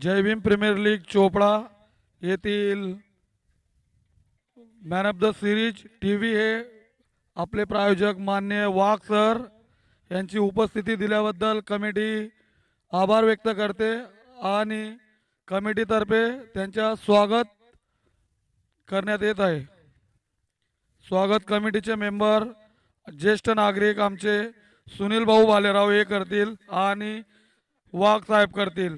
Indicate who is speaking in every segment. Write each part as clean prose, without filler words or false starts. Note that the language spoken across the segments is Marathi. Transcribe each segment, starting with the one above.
Speaker 1: जय भीम प्रीमियर लीग चोपडा येथील man of the series TV हे आपले प्रायोजक मान्य वाघ सर यांची उपस्थिती दिल्याबद्दल कमिटी आभार व्यक्त करते आणि कमिटीतर्फे त्यांच्या स्वागत करण्यात येत आहे। स्वागत कमिटीचे मेंबर ज्येष्ठ नागरिक आमचे सुनील भाऊ भालेराव हे करतील आणि वाघ साहेब करतील।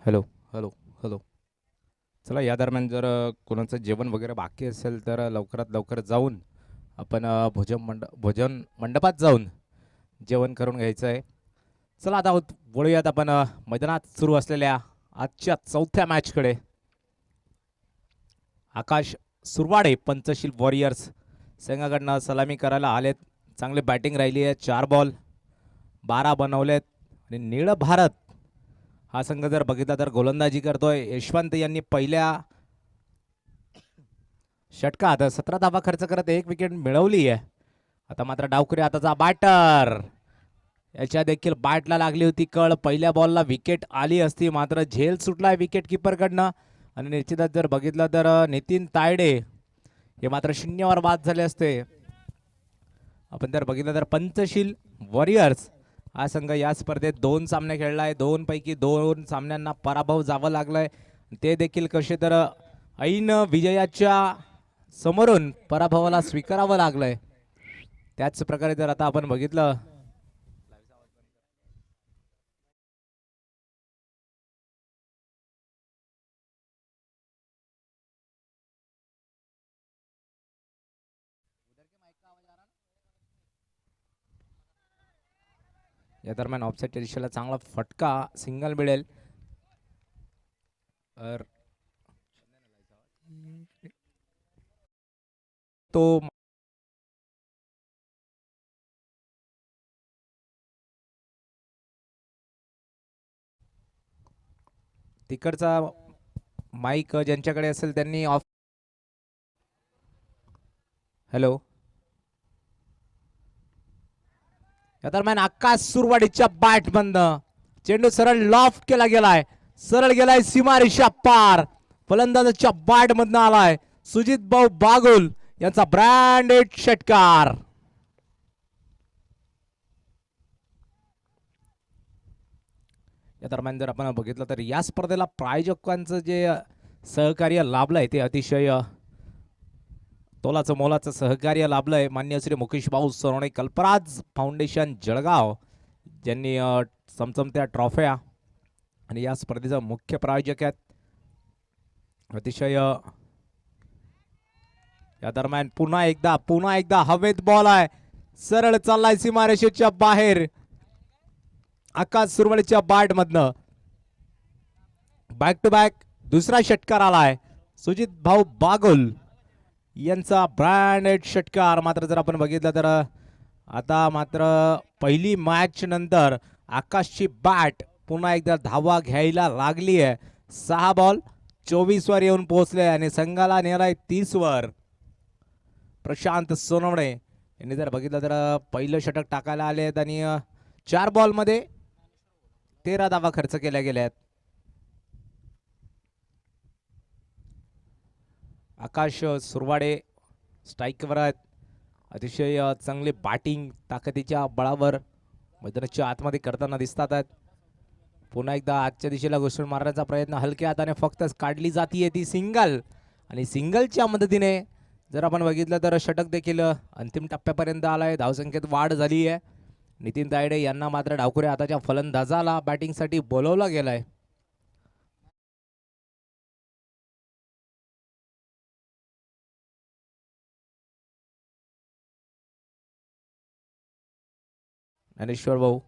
Speaker 2: हॅलो हॅलो हॅलो चला या दरम्यान जर कोणाचं जेवण वगैरे बाकी असेल तर लवकरात लवकर जाऊन आपण भोजन मंडपात जाऊन जेवण करून घ्यायचं आहे। चला आता वळूयात आपण मैदानात सुरू असलेल्या आजच्या चौथ्या मॅचकडे। आकाश सुरवाडे पंचशील वॉरियर्स संघाकडनं सलामी करायला आलेत। चांगली बॅटिंग राहिली आहे, 4 बॉल 12 बनवलेत आणि नीळ भारत हा संघ जर बघितला तर गोलंदाजी करतोय। यशवंत यांनी पहिल्या षटकात 17 धावा खर्च करत 1 विकेट मिळवली आहे। आता मात्र डावखुरी हाताचा बॅटर याच्या देखील बॅटला लागली होती कळ, पहिल्या बॉलला विकेट आली असती मात्र झेल सुटलाय विकेट किपरकडनं आणि निश्चितच जर बघितलं तर नितीन तायडे हे मात्र शून्यावर बाद झाले असते। आपण जर बघितलं तर पंचशील वॉरियर्स हा संघ या स्पर्धेत 2 सामने खेळलाय, 2 पैकी 2 सामन्यांना पराभव जावं लागलाय, ते देखील कसे तर ऐन विजयाच्या समोरून पराभवाला स्वीकारावं लागलंय। त्याच प्रकारे जर आता आपण बघितलं या दरम्यान ऑफसाईडच्या दिशेला चांगला फटका सिंगल मिळेल। तो तिकडचा माईक ज्यांच्याकडे असेल त्यांनी ऑफ। हॅलो या दरम्यान आकाश सुरवाडीच्या बॅट बंद, चेंडू सरळ लॉफ्ट केला गेलाय, सरळ गेलाय सीमारेषा पार, फलंदाजाच्या बॅट मधनं आलाय सुजित भाऊ बागुल यांचा ब्रँडेड षटकार। या दरम्यान जर आपण बघितलं तर या स्पर्धेला प्रायोजकांचं जे सहकार्य लाभलंय ते अतिशय तोलाचं मोलाचं सहकार्य लाभलंय। मान्य श्री मुकेश भाऊ सोनवणे कल्पराज फाउंडेशन जळगाव ज्यांनी चमचमत्या ट्रॉफ्या आणि या स्पर्धेचा मुख्य प्रायोजक आहेत। अतिशय या दरम्यान पुन्हा एकदा हवेत बॉल आहे, सरळ चाललाय सीमारेषेच्या बाहेर, आकाश सुरवळीच्या बॅट मधनं बॅक टू बॅक दुसरा षटकार आलाय सुजित भाऊ बागुल यांचा ब्रँडेड षटकार। मात्र जर आपण बघितलं तर आता मात्र पहिली मॅच नंतर आकाशची बॅट पुन्हा एकदा धावा घ्यायला लागली आहे। 6 बॉल 24 वर येऊन पोहोचले आणि संघाला नेलाय 30 वर। प्रशांत सोनवणे यांनी जर बघितलं तर पहिलं षटक टाकायला आले आहेत आणि 4 बॉल मध्ये 13 धावा खर्च केल्या गेल्या आहेत। आकाश सुरवाडे स्ट्राईकवर आहेत, अतिशय चांगली बॅटिंग ताकदीच्या बळावर मैदानाच्या आतमध्ये करताना दिसतात आहेत। पुन्हा एकदा आजच्या दिशेला घुसून मारण्याचा प्रयत्न हलक्या हाताने फक्त काढली जातीये ती सिंगल आणि सिंगलच्या मदतीने जर आपण बघितलं तर षटक देखील अंतिम टप्प्यापर्यंत आलाय, धावसंख्येत वाढ झाली आहे। नितीन तायडे यांना मात्र डावखुऱ्या हाताच्या फलंदाजाला बॅटिंगसाठी बोलवलं गेलंय। ज्ञानेश्वर भाऊ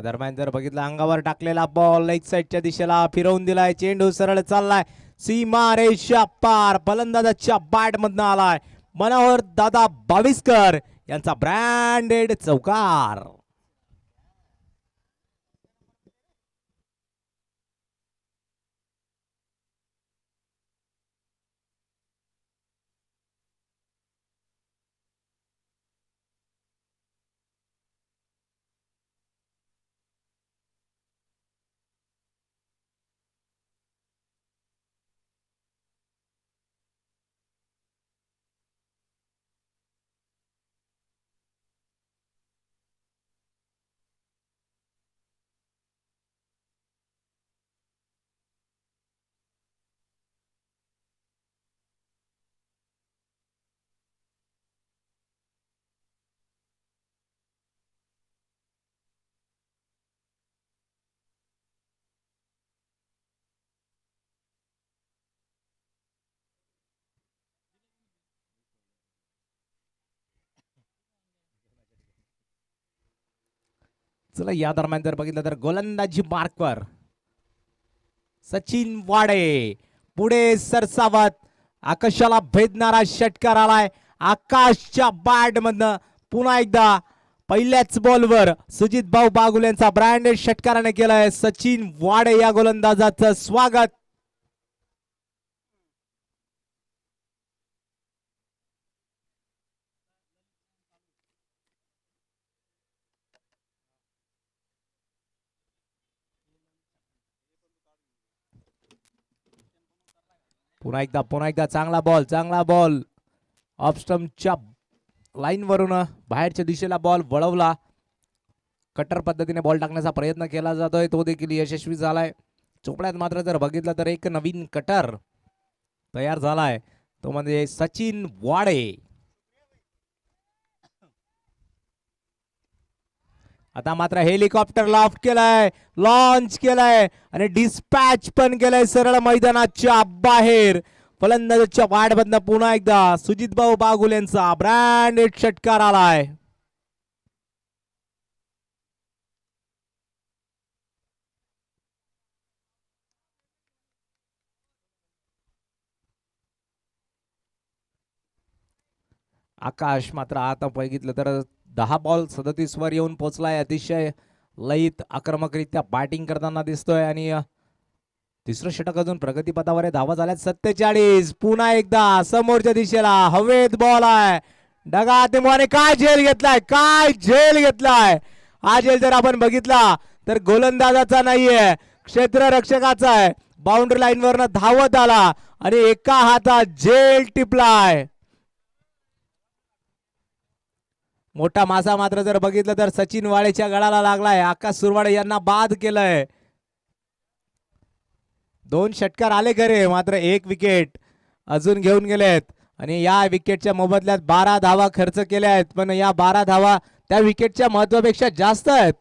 Speaker 2: दरम्यान जर बघितलं अंगावर टाकलेला बॉल लेग साईडच्या दिशेला फिरवून दिलाय. चेंडू सरळ चाललाय सीमा रेषा पार. फलंदाजाच्या बॅट मधनं आलाय मनोहर दादा बाविस्कर यांचा ब्रँडेड चौकार. चला या दरम्यान जर बघितलं तर गोलंदाजी मार्कवर सचिन वाडे पुढे सरसावत आकाशाला भेदणारा षटकार आलाय. आकाशच्या बॅट मधनं पुन्हा एकदा पहिल्याच बॉलवर सुजित भाऊ बागुल यांचा ब्रँडेड षटकाराने केलाय. सचिन वाडे या गोलंदाजाचं स्वागत. पुन्हा एकदा चांगला बॉल ऑफ स्टंपच्या लाईन वरून बाहेरच्या दिशेला बॉल वळवला. कटर पद्धतीने बॉल टाकण्याचा प्रयत्न केला जातोय, तो देखील यशस्वी झालाय. चोपड्यात मात्र जर बघितलं तर एक नवीन कटर तयार झालाय, तो म्हणजे सचिन वाडे. आता मात्र हेलिकॉप्टर लॉन्च केलाय आणि डिस्पॅच पण केलाय सरळ मैदानाच्या बाहेर. फलंदाजाच्या बॅटमधनं पुन्हा एकदा सुजित भाऊ बागुल यांचा ब्रँडेड षटकार आलाय. आकाश मात्र आता बघितलं तर 10 बॉल 37 वर येऊन पोहोचलाय. अतिशय लयीत आक्रमकरित्या बॅटिंग करताना दिसतोय आणि तिसरं षटक अजून प्रगतीपथावर आहे. धावा झाल्यात 47. पुन्हा एकदा समोरच्या दिशेला हवेत बॉल आहे. डगातेमुळे काय झेल घेतलाय. हा झेल जर आपण बघितला तर गोलंदाजाचा नाहीये, क्षेत्ररक्षकाचा आहे. बाउंड्री लाईन वरनं धावत आला आणि एका हातात झेल टिपलाय. मोठा मासा मात्र जर बघितलं तर सचिन वाडेच्या गळाला लागलाय. आकाश सुरवाडे यांना बाद केलंय. 2 षटकार आले खरे, मात्र 1 विकेट अजून घेऊन गेलेत आणि या विकेटच्या मोबदल्यात 12 धावा खर्च केल्या आहेत, पण या 12 धावा त्या विकेटच्या महत्वापेक्षा जास्त आहेत.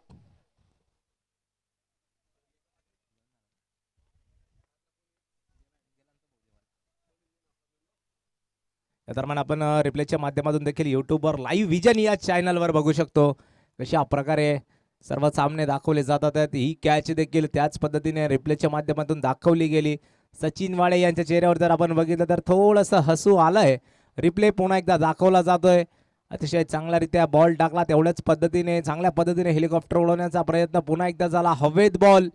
Speaker 2: दरम्यान आपण रिप्लेच्या माध्यमातून देखील युट्यूबवर लाईव्ह विजन या चॅनलवर बघू शकतो कशा प्रकारे सर्व सामने दाखवले जातात. ही कॅच देखील त्याच पद्धतीने रिप्लेच्या माध्यमातून दाखवली गेली. सचिन वाडे यांच्या चेहऱ्यावर जर आपण बघितलं तर थोडंसं हसू आलंय. रिप्ले पुन्हा एकदा दाखवला जातोय. अतिशय चांगल्यारीत्या बॉल टाकला, तेवढ्याच पद्धतीने चांगल्या पद्धतीने हेलिकॉप्टर उडवण्याचा प्रयत्न पुन्हा एकदा झाला. हवेत बॉल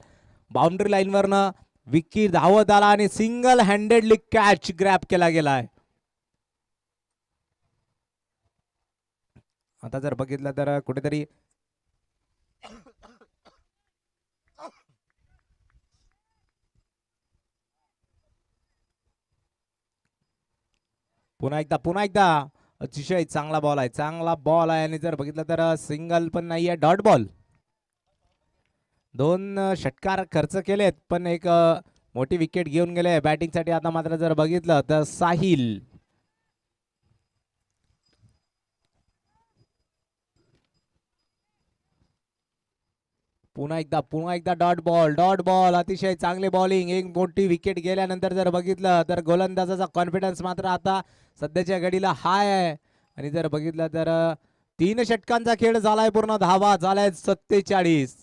Speaker 2: बाउंड्री लाईनवरनं विकी धावत आला आणि सिंगल हँडेडली कॅच ग्रॅब केला गेलाय. आता जर बघितलं तर कुठेतरी पुन्हा एकदा अतिशय चांगला बॉल आहे आणि जर बघितलं तर सिंगल पण नाहीये, डॉट बॉल. 2 षटकार खर्च केलेत पण एक मोठी विकेट घेऊन गेले बॅटिंगसाठी. आता मात्र जर बघितलं तर साहिल पुन्हा एकदा डॉट बॉल अतिशय चांगले बॉलिंग. एक मोठी विकेट गेल्यानंतर जर बघितलं तर गोलंदाजाचा कॉन्फिडन्स मात्र आता सध्याच्या घडीला हाय आहे आणि जर बघितलं तर 3 षटकांचा खेळ झालाय पूर्ण. धावा झालाय 47.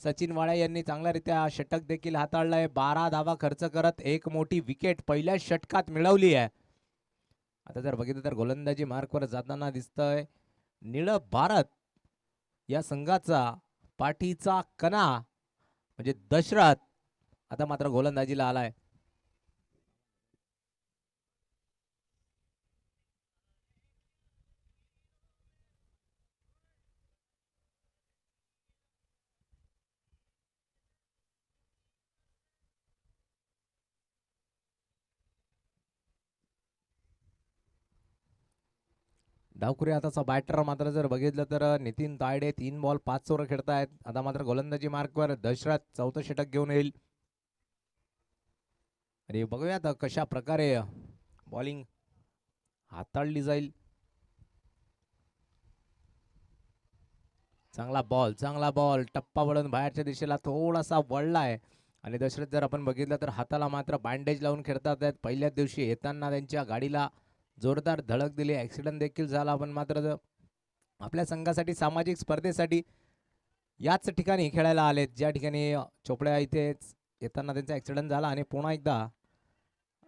Speaker 2: सचिन वाळे यांनी चांगल्यारीत्या षटक देखील हाताळलंय. 12 धावा खर्च करत एक मोठी विकेट पहिल्या षटकात मिळवली आहे. आता जर बघितलं तर गोलंदाजी मार्कवर जाताना दिसतंय निळ भारत या संघाचा पाठीचा कणा म्हणजे दशरथ आता मात्र गोलंदाजीला आलाय. डावखुरी हाताचा बॅटर मात्र जर बघितलं तर नितीन तायडे 3 बॉल 5 ओव्हर खेळतायत. आता मात्र गोलंदाजी मार्कवर दशरथ चौथं षटक घेऊन येईल. आणि बघूया आता कशा प्रकारे बॉलिंग हाताळली जाईल. चांगला बॉल टप्पा वळून बाहेरच्या दिशेला थोडासा वळलाय. आणि दशरथ जर आपण बघितलं तर हाताला मात्र बँडेज लावून खेळतात आहेत. पहिल्याच दिवशी येताना त्यांच्या गाडीला जोरदार धडक दिली, ऍक्सिडेंट देखील झाला. पण मात्र आपल्या संघासाठी सामाजिक स्पर्धेसाठी याच ठिकाणी खेळायला आलेत ज्या ठिकाणी चोपड्या इथेच येताना त्यांचा ऍक्सिडेंट झाला. आणि पुन्हा एकदा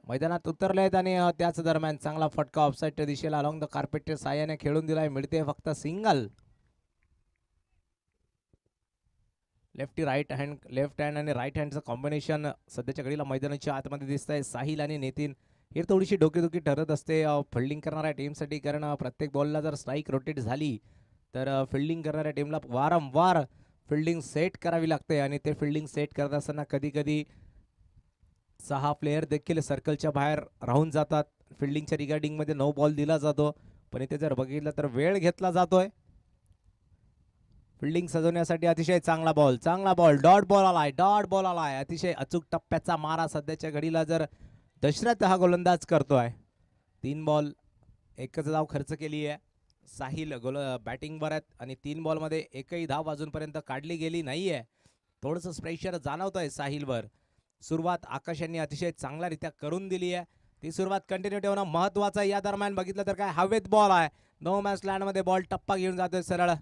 Speaker 2: मैदानात उतरलेत आणि त्याच दरम्यान चांगला फटका ऑफसाईडच्या दिशेला अलॉंग द कार्पेटच्या साह्याने खेळून दिलाय. मिळते फक्त सिंगल. लेफ्ट हँड आणि राईट हँडचं कॉम्बिनेशन सध्याच्या घडीला मैदानाच्या आतमध्ये दिसतंय. साहिल आणि नितीन ही थोडीशी डोकेदुखी ठरत असते फिल्डिंग करणाऱ्या टीमसाठी, कारण प्रत्येक बॉलला जर स्ट्राईक रोटेट झाली तर फिल्डिंग करणाऱ्या टीमला वारंवार फिल्डिंग सेट करावी लागते. आणि ते फिल्डिंग सेट करत असताना कधी कधी 6 प्लेयर देखील सर्कलच्या बाहेर राहून जातात. फिल्डिंगच्या रिगार्डिंगमध्ये नो बॉल दिला जातो, पण इथे जर बघितलं तर वेळ घेतला जातोय. फिल्डिंग सजवण्यासाठी अतिशय चांगला बॉल डॉट बॉल आलाय. अतिशय अचूक टप्प्याचा मारा सध्याच्या घडीला जर दशरथ हा गोलंदाज करतोय. 3 बॉल एकच धाव खर्च केली आहे. साहिल बॅटिंगवर आहेत आणि 3 बॉलमध्ये एकही धाव अजूनपर्यंत काढली गेली नाहीये. थोडंसं प्रेशर जाणवतंय साहिलवर. सुरुवात आकाश यांनी अतिशय चांगल्यारीत्या करून दिली आहे. ती सुरुवात कंटिन्यू ठेवणं महत्वाचं आहे. या दरम्यान बघितलं तर काय हवेत बॉल आहे. नो मॅच लँडमध्ये बॉल टप्पा घेऊन जातोय सरळ.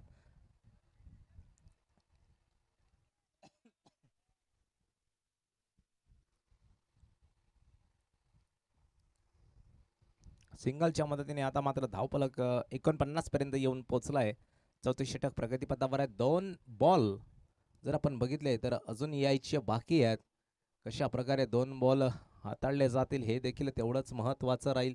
Speaker 2: सिंगलच्या मदतीने आता मात्र धावफलक 49 पर्यंत येऊन पोहोचलाय. चौथे षटक प्रगतीपथावर आहे. 2 बॉल जर आपण बघितले तर अजून यायचे बाकी आहेत. कशा प्रकारे 2 बॉल हाताळले जातील हे देखील तेवढंच महत्वाचं राहील.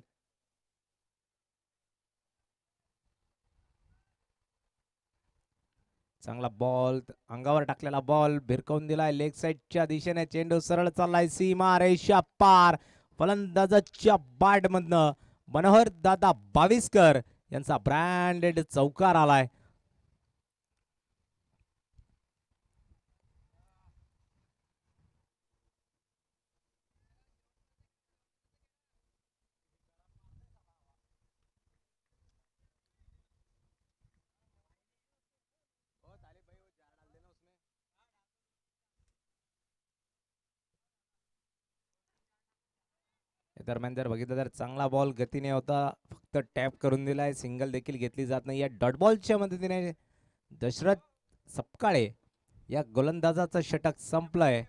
Speaker 2: चांगला बॉल, अंगावर टाकलेला बॉल भिरकवून दिलाय लेग साईडच्या दिशेने. चेंडू सरळ चाललाय सीमा रेषा पार. फलंदाजाच्या बॅट मधनं मनोहर दादा बाविस्कर यांचा ब्रँडेड चौकार आलाय. दरम्यान जर बघितलं तर चांगला बॉल गतीने होता, फक्त टॅप करून दिलाय. सिंगल देखील घेतली जात नाही. या डॉट बॉलच्या मदतीने दशरथ सपकाळे या गोलंदाजाचं षटक संपलंय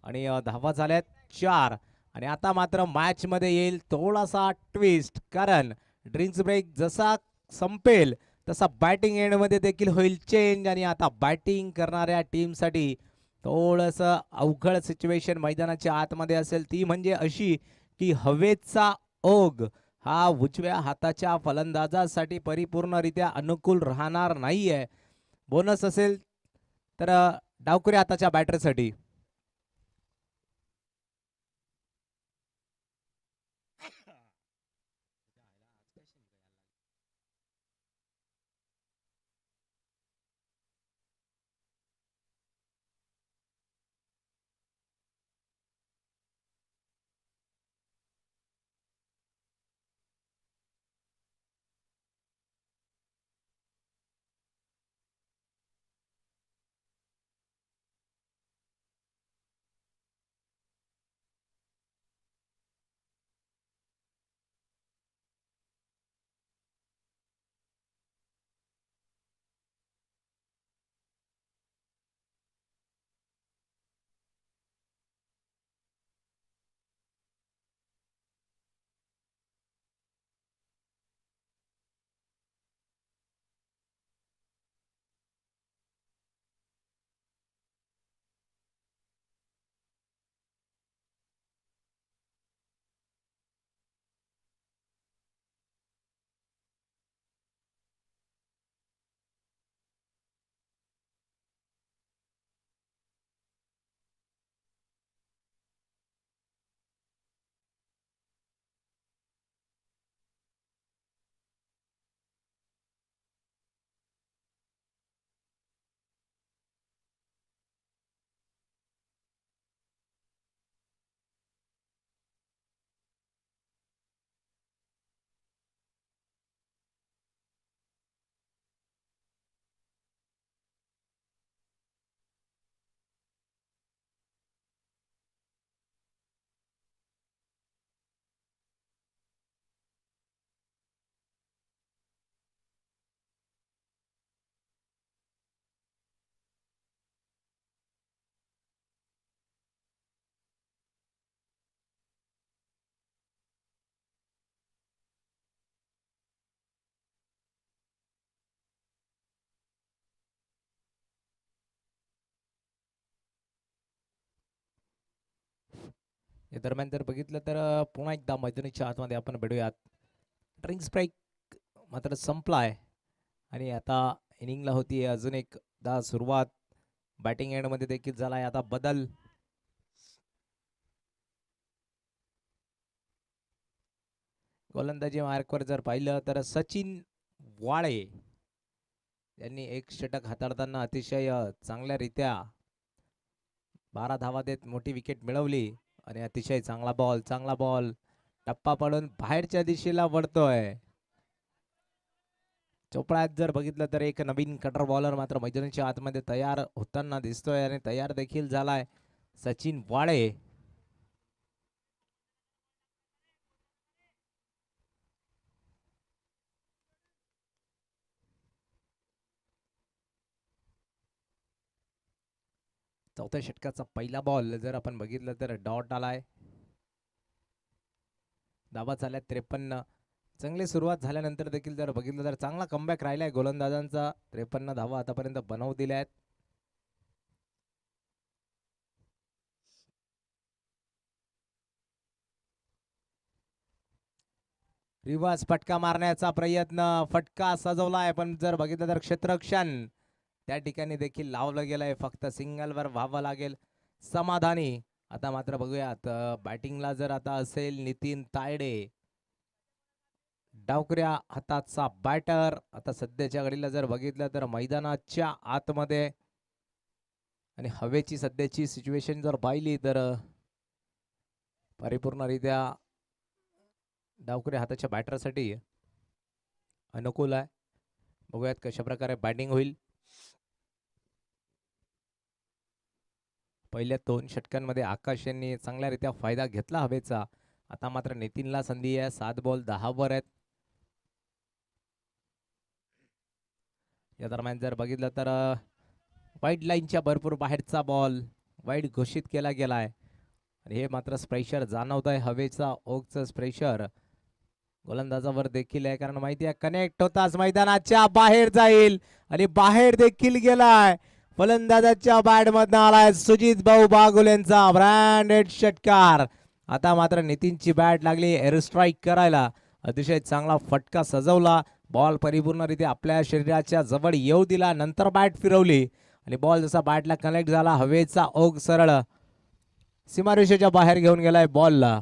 Speaker 2: आणि धावा झाल्यात 4. आणि आता मात्र मॅच मध्ये येईल थोडासा ट्विस्ट, कारण ड्रिंक्स ब्रेक जसा संपेल तसा बॅटिंग एंड मध्ये देखील होईल चेंज. आणि आता बॅटिंग करणाऱ्या टीमसाठी थोडंसं अवघड सिच्युएशन मैदानाच्या आतमध्ये असेल. ती म्हणजे अशी की हवेचा ओघ हा उजव्या हाताच्या फलंदाजासाठी परिपूर्णरित्या अनुकूल राहणार नाहीये. बोनस असेल तर डावखुऱ्या हाताच्या बॅटरसाठी. या दरम्यान जर बघितलं तर पुन्हा एकदा मैदानीच्या आतमध्ये आपण भेटूयात. ड्रिंक्स ब्रेक मात्र संपलाय आणि आता इनिंगला होती अजून एकदा सुरुवात. बॅटिंग एंडमध्ये देखील झालाय आता बदल. गोलंदाजी मार्कवर जर पाहिलं तर सचिन वाळे यांनी एक षटक हाताळताना अतिशय चांगल्यारीत्या 12 धावा देत मोठी विकेट मिळवली आणि अतिशय चांगला बॉल टप्पा पडून बाहेरच्या दिशेला वळतोय. चोपड्यात जर बघितलं तर एक नवीन कटर बॉलर मात्र मैदानाच्या आतमध्ये तयार होताना दिसतोय आणि तयार देखील झालाय सचिन वाळे. चौथ्या षटकाचा पहिला बॉल जर आपण बघितलं तर डॉट आलाय. धावा झाल्या 53. चांगली सुरुवात झाल्यानंतर देखील जर बघितलं तर चांगला कमबॅक राहिलाय गोलंदाजांचा. 53 धावा आतापर्यंत बनवू दिल्या आहेत. रिव्हर्स फटका मारण्याचा प्रयत्न, फटका सजवलाय पण जर बघितलं तर क्षेत्ररक्षण त्या ठिकाणी देखील लावलं गेलंय. फक्त सिंगलवर व्हावं लागेल समाधानी. आता मात्र बघूयात बॅटिंगला जर आता असेल नितीन तायडे, डावकऱ्या हाताचा बॅटर. आता सध्याच्या घडीला जर बघितलं तर मैदानाच्या आतमध्ये आणि हवेची सध्याची सिच्युएशन जर पाहिली तर परिपूर्णरित्या डावकऱ्या हाताच्या बॅटरसाठी अनुकूल आहे. बघूयात कशा प्रकारे बॅटिंग होईल. पहिल्या 2 षटकांमध्ये आकाश यांनी चांगल्यारीत्या फायदा घेतला हवेचा. आता मात्र नितीनला संधी आहे. 7 बॉल 10 वर आहेत. या दरम्यान जर बघितलं तर वाईड लाईनच्या भरपूर बाहेरचा बॉल वाईड घोषित केला गेलाय आणि हे मात्र प्रेशर जाणवत आहे. हवेचा ओगचं प्रेशर गोलंदाजावर देखील आहे, कारण माहिती आहे कनेक्ट होताच मैदानाच्या बाहेर जाईल आणि बाहेर देखील गेलाय. फलंदाजाच्या बॅट मधनं आलाय सुजित भाऊ बागुल यांचा ब्रँडेड षटकार. आता मात्र नितीनची बॅट लागली एअर स्ट्राईक करायला. अतिशय चांगला फटका सजवला. बॉल परिपूर्णरित्या आपल्या शरीराच्या जवळ येऊ दिला. नंतर बॅट फिरवली आणि बॉल जसा बॅटला कनेक्ट झाला हवेचा ओघ सरळ सीमारेषेच्या बाहेर घेऊन गेलाय बॉलला.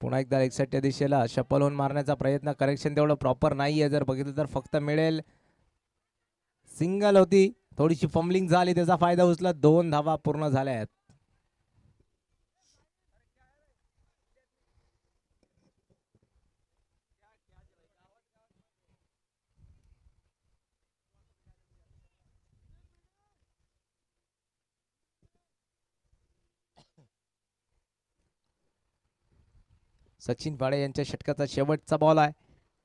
Speaker 2: पुन्हा एकदा एक्सॅक्टच्या दिशेला शपल होऊन मारण्याचा प्रयत्न. करेक्शन तेवढं प्रॉपर नाहीये. जर बघितलं तर फक्त मिळेल सिंगल होती. थोडीशी फंबलिंग झाली, त्याचा फायदा उचलत 2 धावा पूर्ण झाल्या आहेत. सचिन वाळे यांच्या षटकाचा शेवटचा बॉल आहे.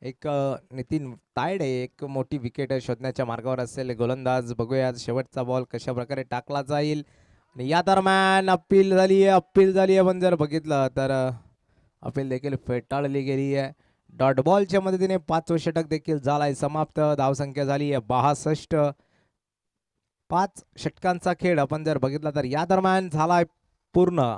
Speaker 2: एक नितीन तायडे एक मोठी विकेट शोधण्याच्या मार्गावर असेल गोलंदाज. बघूया शेवटचा बॉल कशा प्रकारे टाकला जाईल. आणि या दरम्यान अपील झाली आहे पण जर बघितलं तर अपील देखील फेटाळली गेली आहे. डॉट बॉलच्या मदतीने 5वं षटक देखील झालाय समाप्त. धावसंख्या झाली आहे 62. 5 षटकांचा खेळ आपण जर बघितला तर या दरम्यान झालाय पूर्ण.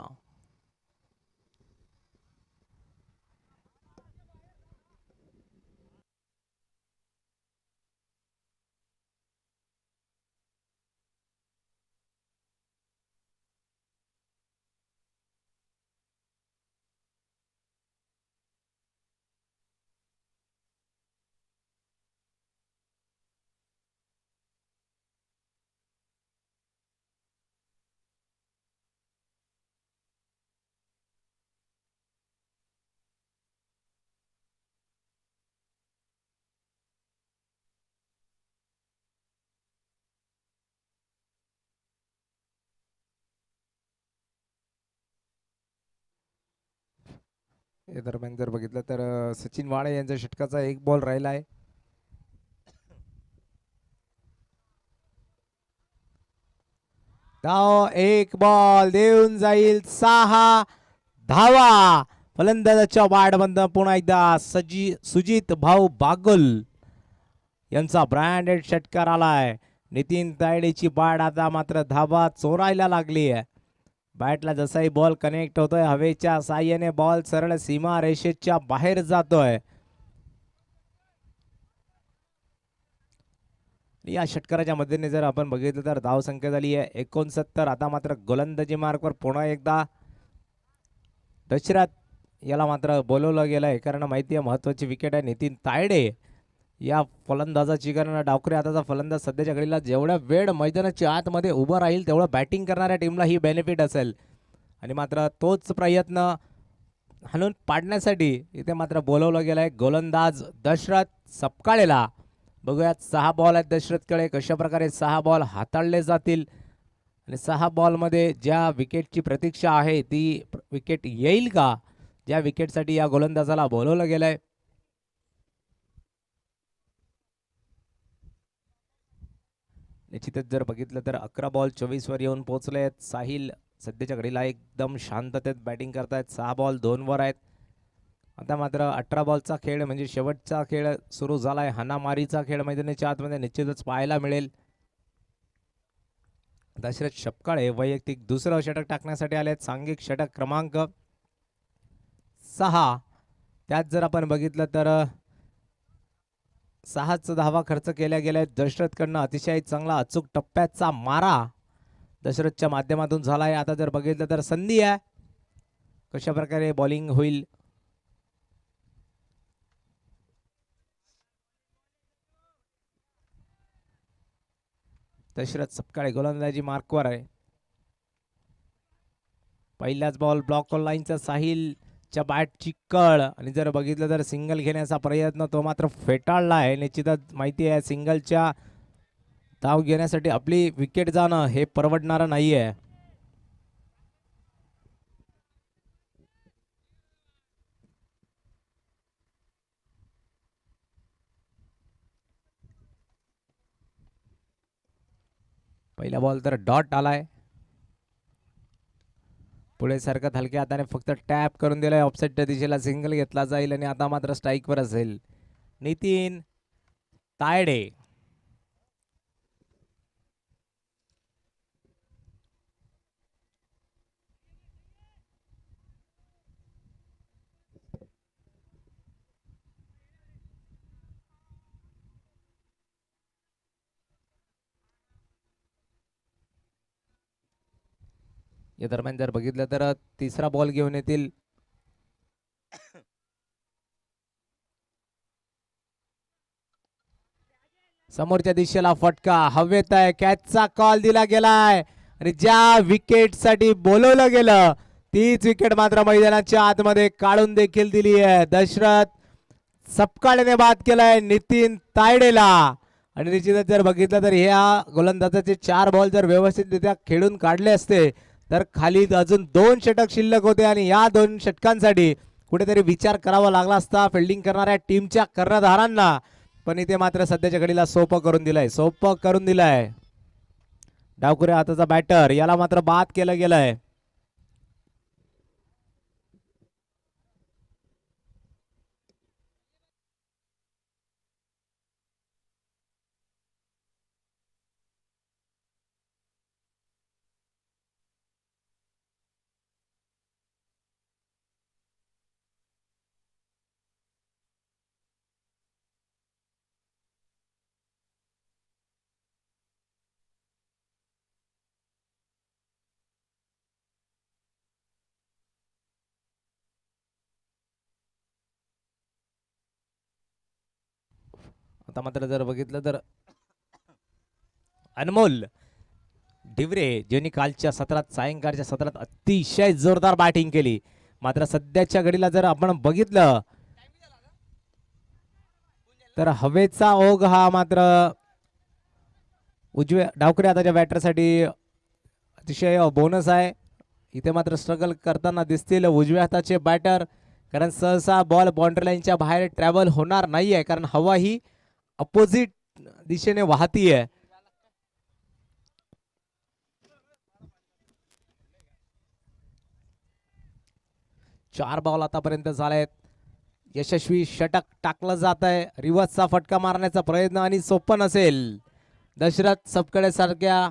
Speaker 2: या दरम्यान जर बघितलं तर सचिन वाळे यांच्या षटकाचा 1 बॉल राहिला आहे. धाव 1 बॉल देऊन जाईल 6 धावा. फलंदाजाच्या बॅटमधून पुन्हा एकदा सुजित भाऊ बागुल यांचा ब्रँडेड षटकार आलाय. नितीन तायडेची बॅट आता मात्र धाबा चोरायला लागली आहे. बॅटला जसाही बॉल कनेक्ट होतोय हवेच्या साह्याने बॉल सरळ सीमा रेषेच्या बाहेर जातोय. या षटकाराच्या मदतीने जर आपण बघितलं तर धावसंख्या झाली आहे 69. आता मात्र गोलंदाजी मार्कवर पुन्हा एकदा दशरथ याला मात्र बोलवलं गेलंय कारण माहिती आहे महत्वाची विकेट आहे. नितीन तायडे या फलंदाजाची कारण डावखरे हाताचा फलंदाज सध्याच्या घडीला जेवढ्या वेळ मैदानाच्या आतमध्ये उभं राहील तेवढं बॅटिंग करणाऱ्या टीमला ही बेनिफिट असेल आणि मात्र तोच प्रयत्न हाणून पाडण्यासाठी इथे मात्र बोलवलं गेलंय गोलंदाज दशरथ सपकाळेला. बघूयात 6 बॉल आहेत दशरथकडे, कशा प्रकारे 6 बॉल हाताळले जातील आणि 6 बॉलमध्ये ज्या विकेटची प्रतीक्षा आहे ती विकेट येईल का, ज्या विकेटसाठी या गोलंदाजाला बोलवलं गेलंय. निश्चितच जर बघितलं तर 11 बॉल 24 वर येऊन पोहोचले आहेत. साहिल सध्याच्या घडीला एकदम शांततेत बॅटिंग करतायत. 6 बॉल 2 वर आहेत. आता मात्र 18 बॉलचा खेळ म्हणजे शेवटचा खेळ सुरू झालाय. हाणामारीचा खेळ मैदानाच्या आतमध्ये निश्चितच पाहायला मिळेल. दशरथ सपकाळे वैयक्तिक दुसरं षटक टाकण्यासाठी आलेत. सांघिक षटक क्रमांक 6. त्यात जर आपण बघितलं तर 6च धावा खर्च केल्या गेल्या. दशरथकडनं अतिशय चांगला अचूक टप्प्याचा मारा दशरथच्या माध्यमातून झालाय. आता जर बघितलं तर संधी आहे कशा प्रकारे बॉलिंग होईल. दशरथ सपकाळे गोलंदाजी मार्कवर आहे. पहिलाच बॉल ब्लॉक लाईनचा साहिलच्या बॅटची कळ आणि जर बघितलं तर सिंगल घेण्याचा प्रयत्न तो मात्र फेटाळला आहे. निश्चितच माहिती आहे सिंगलच्या धाव घेण्यासाठी आपली विकेट जाणं हे परवडणारं नाहीये. पहिला बॉल तर डॉट आलाय. पुढे सरकत हलक्या हाताने फक्त टॅप करून दिलाय. ऑफसेटच्या दिशेला सिंगल घेतला जाईल आणि आता मात्र स्ट्राईकवर असेल नितीन तायडे. या दरम्यान जर बघितलं तर तिसरा बॉल घेऊन येतील समोरच्या दिशेला. फटका हवेत आहे. कॅचचा कॉल दिला गेलाय आणि ज्या विकेट साठी बोलवलं गेलं तीच विकेट मात्र मैदानाच्या आतमध्ये काढून देखील दिली आहे. दशरथ सपकाळेने बाद केलाय नितीन तायडेला आणि निश्चितच जर बघितलं तर ह्या गोलंदाजाचे 4 बॉल जर व्यवस्थितरित्या खेळून काढले असते तर खाली अजून 2 षटक शिल्लक होते आणि या 2 षटकांसाठी कुठेतरी विचार करावा लागला असता फिल्डिंग करणाऱ्या टीमच्या कर्णधारांना. पण इथे मात्र सध्याच्या घडीला सोपं करून दिलंय. डावखुरे हाताचा बॅटर याला मात्र बाद केलं गेलंय. आता मात्र जर बघितलं तर अनमोल डिवरे ज्यांनी कालच्या सत्रात सायंकाळच्या सत्रात अतिशय जोरदार बॅटिंग केली. मात्र सध्याच्या घडीला जर आपण बघितलं तर हवेचा ओघ हा मात्र उजव्या डावखऱ्या हाताच्या बॅटरसाठी अतिशय बोनस आहे. इथे मात्र स्ट्रगल करताना दिसतील उजव्या हाताचे बॅटर कारण सहसा बॉल बाउंड्री लाईनच्या बाहेर ट्रॅव्हल होणार नाहीये कारण हवा ही अपोजिट दिशेने वाहतीये. चार बॉल आतापर्यंत झालेत. यशस्वी षटक टाकलं जात आहे. रिव्हर्सचा फटका मारण्याचा प्रयत्न आणि सोपं नसेल. दशरथ सबकडे सारख्या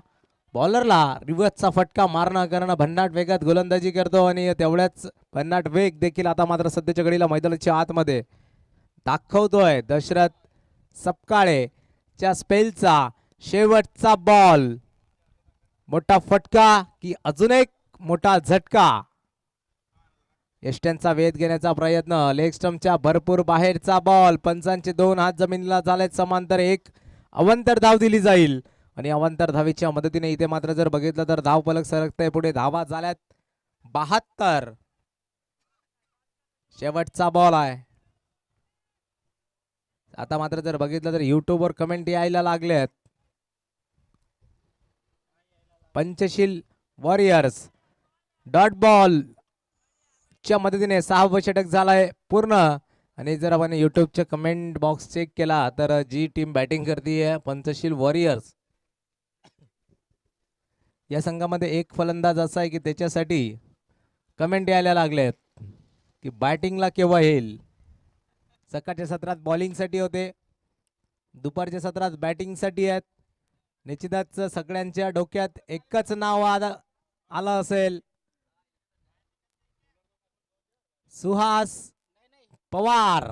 Speaker 2: बॉलरला रिव्हर्सचा फटका मारणं करणं भन्नाट वेगात गोलंदाजी करतो आणि तेवढ्याच भन्नाट वेग देखील आता मात्र सध्याच्या घडीला मैदानाच्या आतमध्ये दाखवतोय. दशरथ सपकाळे च्या स्पेलचा शेवटचा बॉल. मोठा फटका की अजून एक मोठा झटका. यष्ट्यांचा वेध घेण्याचा प्रयत्न. लेग स्टंपच्या भरपूर बाहेरचा बॉल. पंचांचे 2 हात जमिनीला झालेत समांतर. एक अवंतर धाव दिली जाईल आणि अवंतर धावेच्या मदतीने इथे मात्र जर बघितलं तर धाव फलक सरकतंय पुढे. धावा झाल्यात 72. शेवटचा बॉल आहे. आता मात्र जर बघितलं तर युट्यूबवर कमेंट यायला लागलेत. पंचशील वॉरियर्स डॉट बॉल च्या मदतीने 6वा षटक झालाय पूर्ण. आणि जर आपण युट्यूबच्या कमेंट बॉक्स चेक केला तर जी टीम बॅटिंग करते पंचशील वॉरियर्स या संघामध्ये एक फलंदाज असा आहे की त्याच्यासाठी कमेंट यायला लागलेत की बॅटिंगला केव्हा येईल. सकाळच्या सत्रात बॉलिंगसाठी होते, दुपारच्या सत्रात बॅटिंगसाठी आहेत. निश्चितच सगळ्यांच्या डोक्यात एकच नाव आलं असेल, सुहास पवार.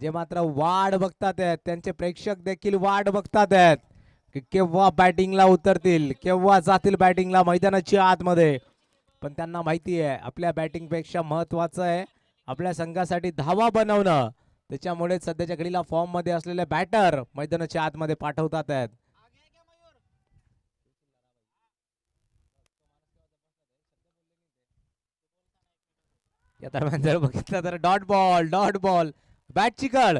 Speaker 2: जे मात्र वाट बघतात आहेत, त्यांचे प्रेक्षक देखील वाट बघतात आहेत की केव्हा बॅटिंगला उतरतील, केव्हा जातील बॅटिंगला मैदानाच्या आतमध्ये. पण त्यांना माहिती आहे आपल्या बॅटिंग पेक्षा महत्वाचं आहे आपल्या संघासाठी धावा बनवणं. त्याच्यामुळे सध्याच्या घडीला फॉर्म मध्ये असलेले बॅटर मैदानाच्या आतमध्ये पाठवतात आहेत. या दरम्यान जर बघितलं तर डॉट बॉल बॅटची कळ,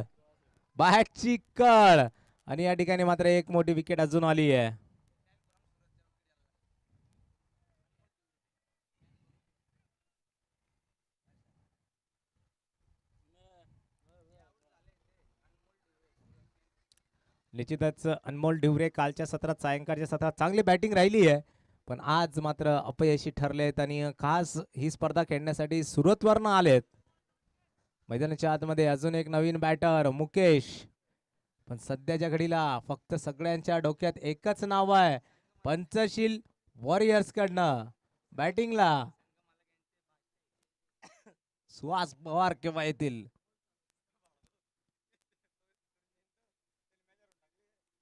Speaker 2: बॅटची कळ. आणि या ठिकाणी मात्र एक मोठी विकेट अजून आली आहे. निश्चितच अनमोल डिवरे कालच्या सत्रात सायंकाळच्या सत्रात चांगली बॅटिंग राहिली आहे, पण आज मात्र अपयशी ठरलेत आणि खास ही स्पर्धा खेळण्यासाठी सुरतवरनं आलेत. मैदानाच्या आतमध्ये अजून एक नवीन बॅटर मुकेश. पण सध्याच्या घडीला फक्त सगळ्यांच्या डोक्यात एकच नाव आहे पंचशील वॉरियर्स कडनं बॅटिंगला सुहास पवार केव्हा येतील.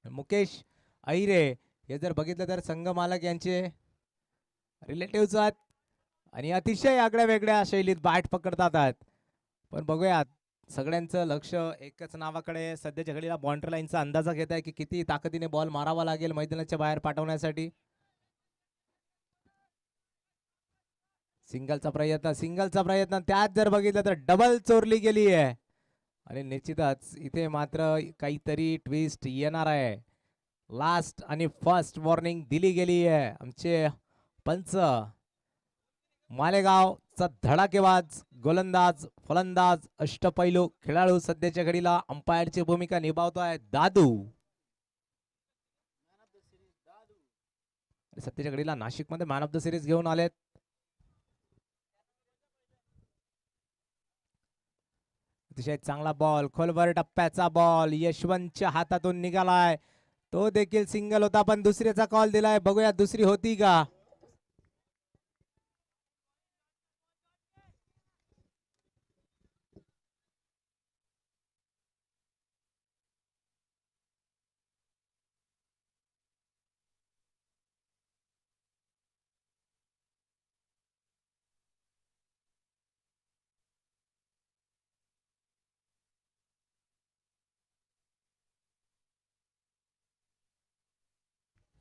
Speaker 2: मुकेश अहिरे हे जर बघितलं तर संघ मालक यांचे रिलेटिव्ह आहेत आणि अतिशय आगळ्या वेगळ्या शैलीत बॅट पकडतात आहेत. पण बघूयात सगळ्यांचं लक्ष एकच नावाकडे सध्याच्या घडीला बाउंड्री लाईनचा अंदाजा घेत आहे की किती ताकदीने बॉल मारावा लागेल मैदानाच्या बाहेर पाठवण्यासाठी. सिंगलचा प्रयत्न त्यात जर बघितलं तर डबल चोरली गेली आहे आणि निश्चितच इथे मात्र काहीतरी ट्विस्ट येणार आहे. लास्ट आणि फर्स्ट वॉर्निंग दिली गेली आहे. आमचे पंच मालेगावचा धडाकेबाज गोलंदाज फलंदाज अष्टपैलू खेळाडू सध्याच्या घडीला अंपायरची भूमिका निभावतोय दादू. सध्याच्या घडीला नाशिक मध्ये मॅन ऑफ द सिरीज घेऊन आलेत. अतिशय चांगला बॉल, खोलवर टप्प्याचा बॉल यशवंतच्या हातातून निघालाय. तो देखील सिंगल होता पण दुसऱ्याचा कॉल दिलाय. बघूया दुसरी होती का.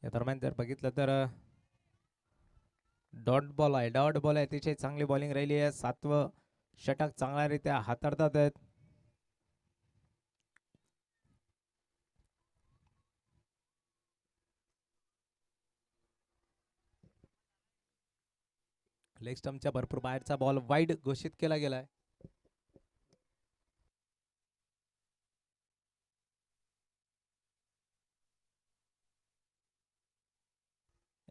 Speaker 2: या दरम्यान जर बघितलं तर डॉट बॉल आहे. अतिशय चांगली बॉलिंग राहिली आहे. 7वं षटक चांगल्यारीत्या हाताळतात आहेत. लेग स्टंपच्या भरपूर बाहेरचा बॉल वाईड घोषित केला गेलाय.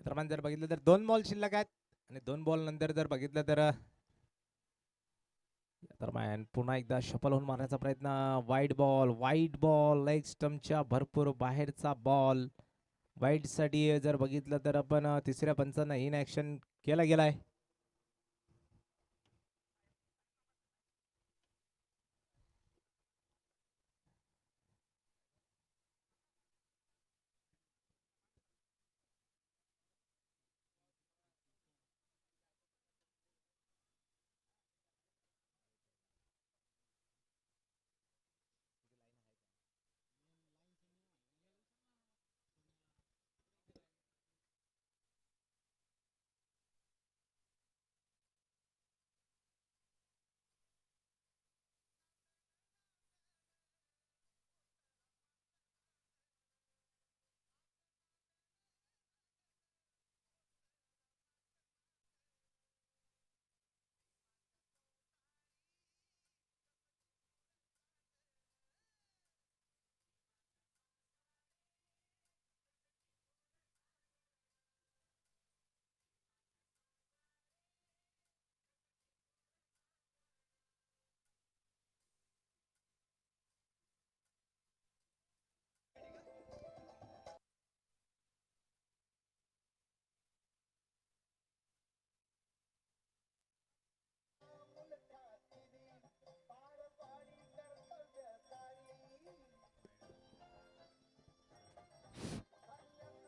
Speaker 2: दरम्यान जर बघितलं तर 2 बॉल शिल्लक आहेत आणि 2 बॉल नंतर जर बघितलं तर दरम्यान पुन्हा एकदा शफल होऊन मारण्याचा प्रयत्न. वाईड बॉल लेग स्टंपच्या भरपूर बाहेरचा बॉल. वाईड साठी जर बघितलं तर आपण तिसऱ्या पंचांना इन ऍक्शन केला गेलाय.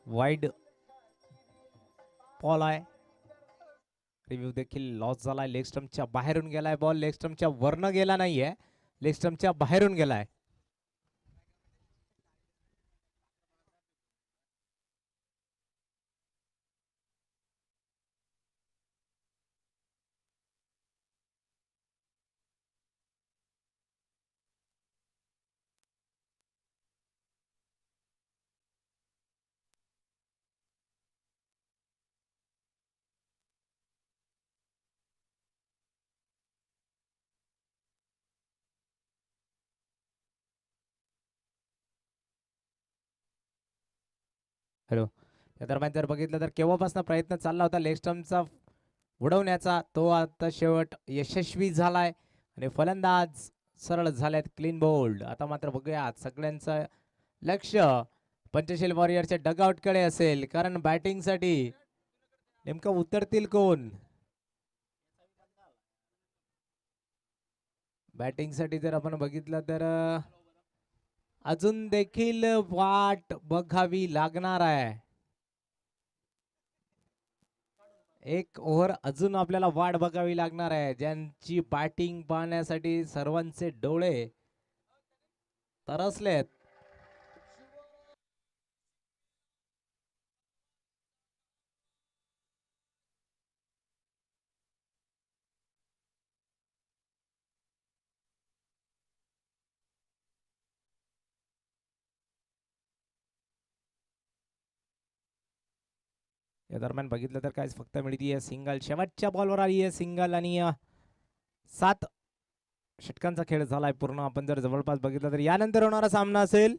Speaker 2: वाईड बॉल आहे. रिव्ह्यू देखील लॉस झालाय. लेग स्टंपच्या बाहेरून गेलाय बॉल. लेग स्टंपच्या वरनं गेला नाहीये, लेग स्टंपच्या बाहेरून गेलाय. हॅलो. या दरम्यान जर बघितलं तर केव्हापासून प्रयत्न चालला होता लेग स्टंपचा उडवण्याचा, तो आता शेवट यशस्वी झालाय आणि फलंदाज सरळ झालेत क्लीन बोल्ड. आता मात्र बघूया सगळ्यांचं लक्ष पंचशील वॉरियरच्या डगआउट कडे असेल, कारण बॅटिंग साठी नेमकं उतरतील कोण. बॅटिंग साठी जर आपण बघितलं तर अजून देखील वाट बघावी लागणार आहे. एक ओव्हर अजून आपल्याला वाट बघावी लागणार आहे. ज्यांची बॅटिंग पाहण्यासाठी सर्वांचे डोळे तरसलेत. या दरम्यान बघितलं तर काय फक्त मिळतीये सिंगल. शेवटच्या बॉलवर आली आहे सिंगल आणि 7 षटकांचा खेळ झालाय पूर्ण. आपण जर जवळपास बघितलं तर यानंतर होणारा सामना असेल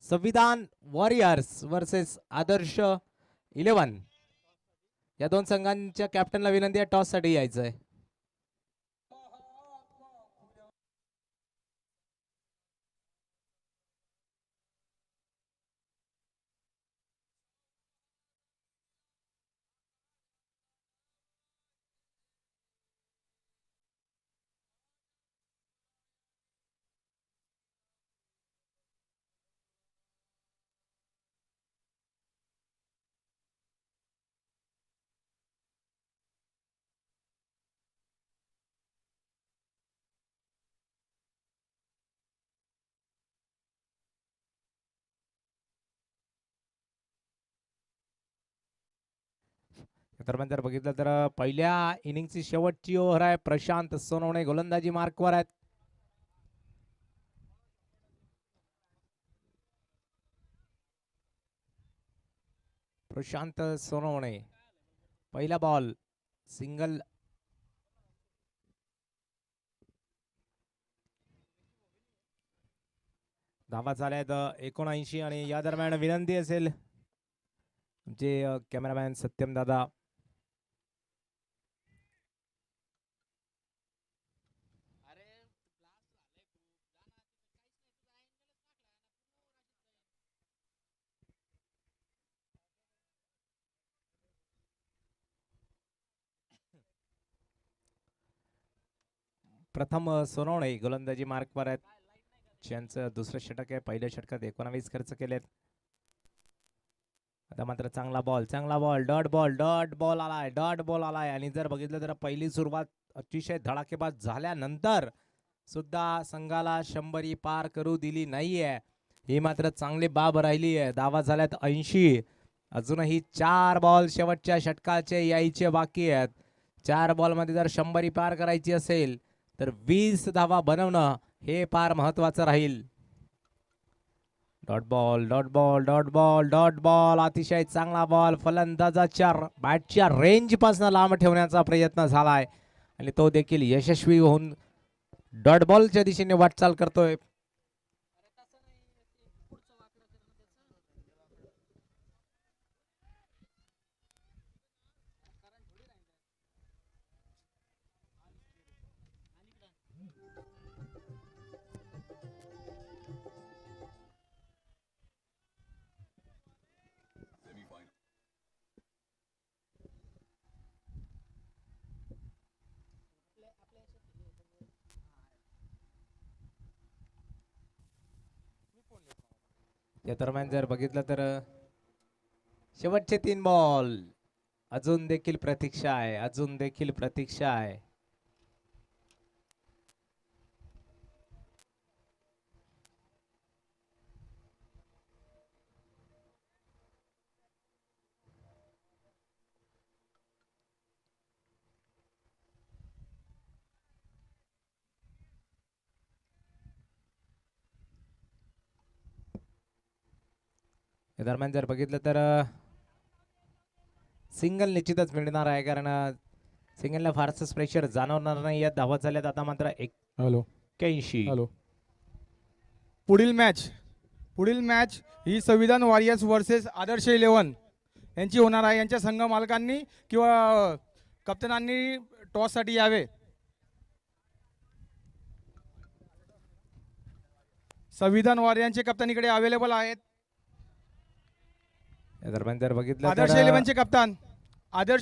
Speaker 2: संविधान वॉरियर्स वर्सेस आदर्श 11. या दोन संघांच्या कॅप्टनला विनंती आहे टॉस साठी यायचंय. दरम्यान जर बघितलं तर पहिल्या इनिंगची शेवटची ओव्हर आहे. प्रशांत सोनवणे गोलंदाजी मार्कवर आहेत. प्रशांत सोनवणे पहिला बॉल सिंगल. धावा झाल्यात 79 आणि या दरम्यान विनंती असेल आमचे कॅमेरामॅन सत्यम दादा प्रथम सोनवणे गोलंदाजी मार्कवर आहेत. ज्यांचं दुसरं षटक आहे. पहिल्या षटकात 19 खर्च केलेत. आता मात्र चांगला बॉल डॉट बॉल आलाय आणि जर बघितलं तर पहिली सुरुवात अतिशय धडाकेबाज झाल्यानंतर सुद्धा संघाला 100 पार करू दिली नाहीये. ही मात्र चांगली बाब राहिली आहे. धावा झाल्यात 80. अजूनही 4 बॉल शेवटच्या षटकाचे यायचे बाकी आहेत. 4 बॉल मध्ये जर 100 पार करायची असेल तर 20 धावा बनवणं हे फार महत्वाचं राहील. डॉट बॉल अतिशय चांगला बॉल फलंदाजाच्या बॅटच्या रेंज पासून लांब ठेवण्याचा प्रयत्न झालाय आणि तो देखील यशस्वी होऊन डॉट बॉलच्या दिशेने वाटचाल करतोय. या दरम्यान जर बघितलं तर शेवटचे 3 बॉल अजून देखील प्रतीक्षा आहे. या दरम्यान जर बघितलं तर सिंगल निश्चितच मिळणार आहे कारण सिंगलला फारसं प्रेशर जाणवणार नाही. धावा झाल्यात आता मात्र 81.
Speaker 3: हॅलो. पुढील मॅच ही संविधान वॉरियर्स वर्सेस आदर्श 11 यांची होणार आहे. यांच्या संघ मालकांनी किंवा कप्तानांनी टॉससाठी यावे. संविधान वॉरियर्सचे कप्तानीकडे अवेलेबल आहेत.
Speaker 2: या दरम्यान जर बघितलं
Speaker 3: आदर्श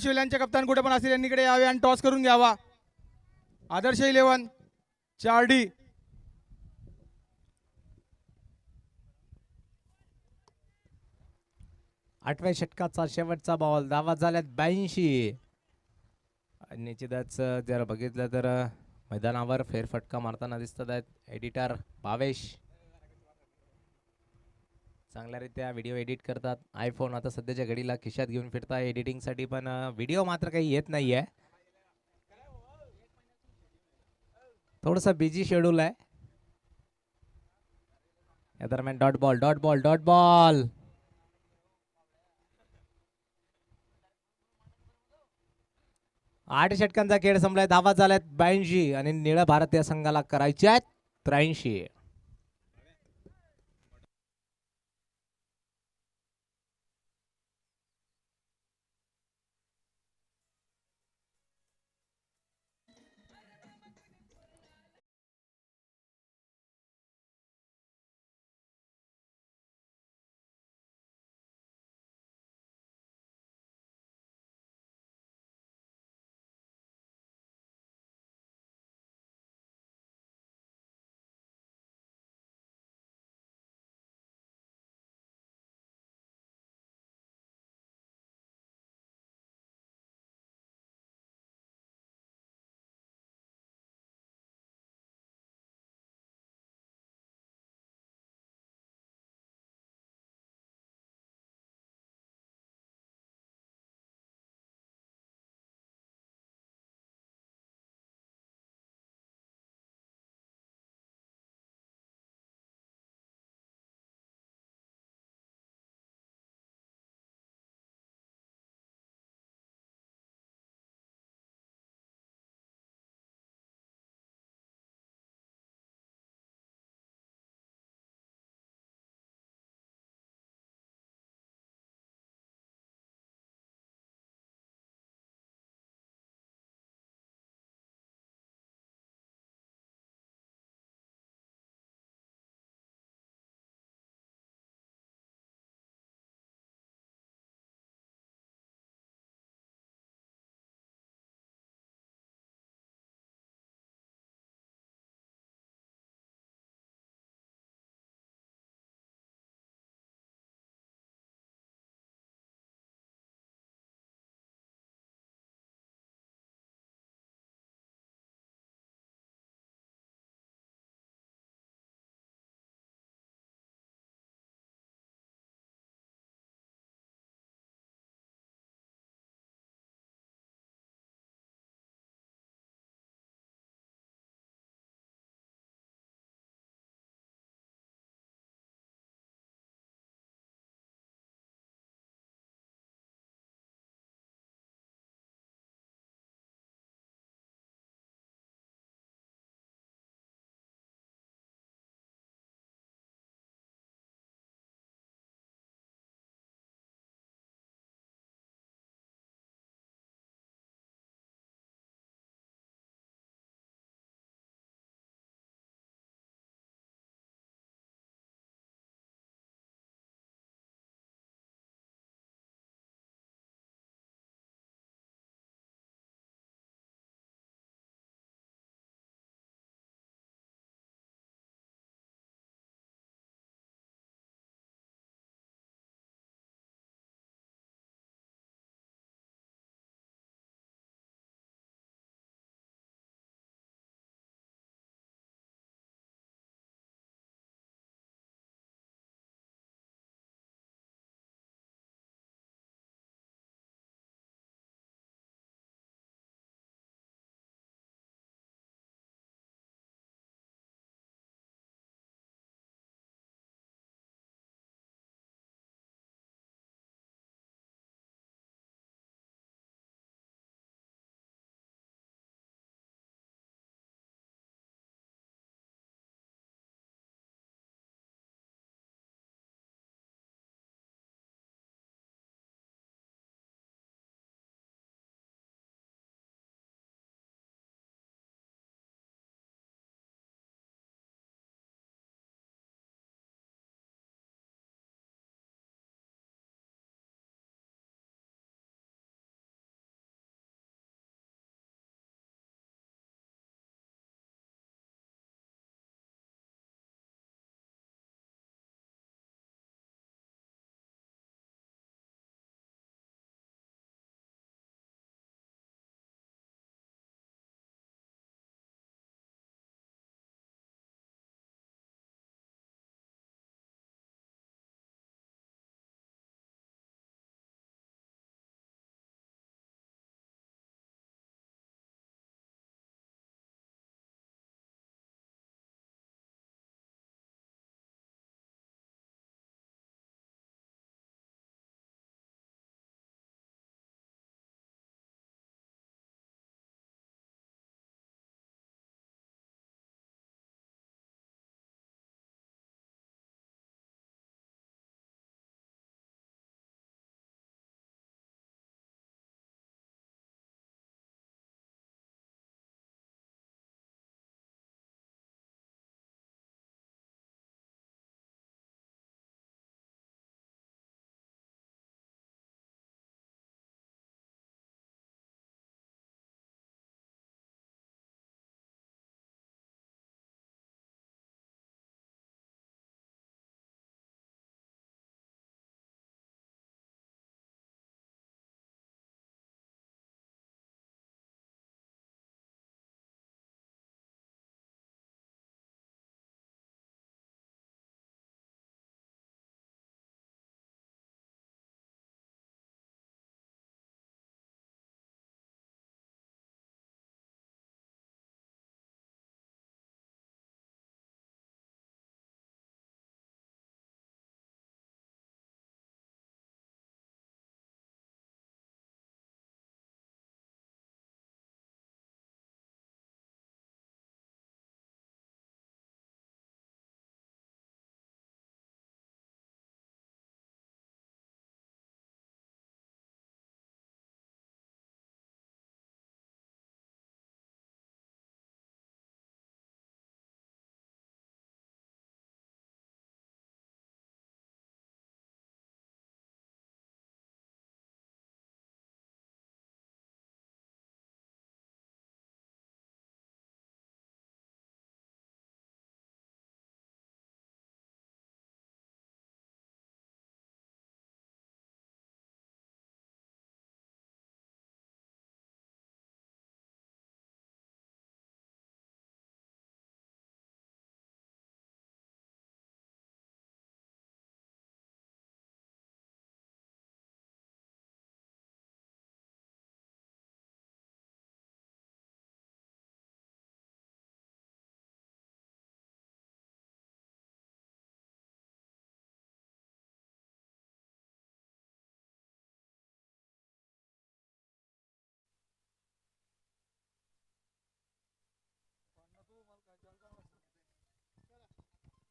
Speaker 3: 11चे कप्तान कुठे पण असतील यांनीकडे यावे आणि टॉस करून घ्यावा. आदर्श 11 4D.
Speaker 2: आठव्या षटकाचा शेवटचा बॉल धावा झाल्यात 82. निश्चितच जर बघितलं तर मैदानावर फेरफटका मारताना दिसतात आहेत एडिटर भावेश. चांगल्यारीत्या व्हिडिओ एडिट करतात. आयफोन आता सध्याच्या घडीला खिशात घेऊन फिरताय एडिटिंग साठी पण व्हिडिओ मात्र काही येत नाहीये. थोडंसं बिझी शेड्यूल आहे. या दरम्यान डॉट बॉल 8 षटकांचा खेळ संपलाय. धावा झाल्यात 82 आणि निळ्या भारतीय संघाला करायच्या आहेत 83.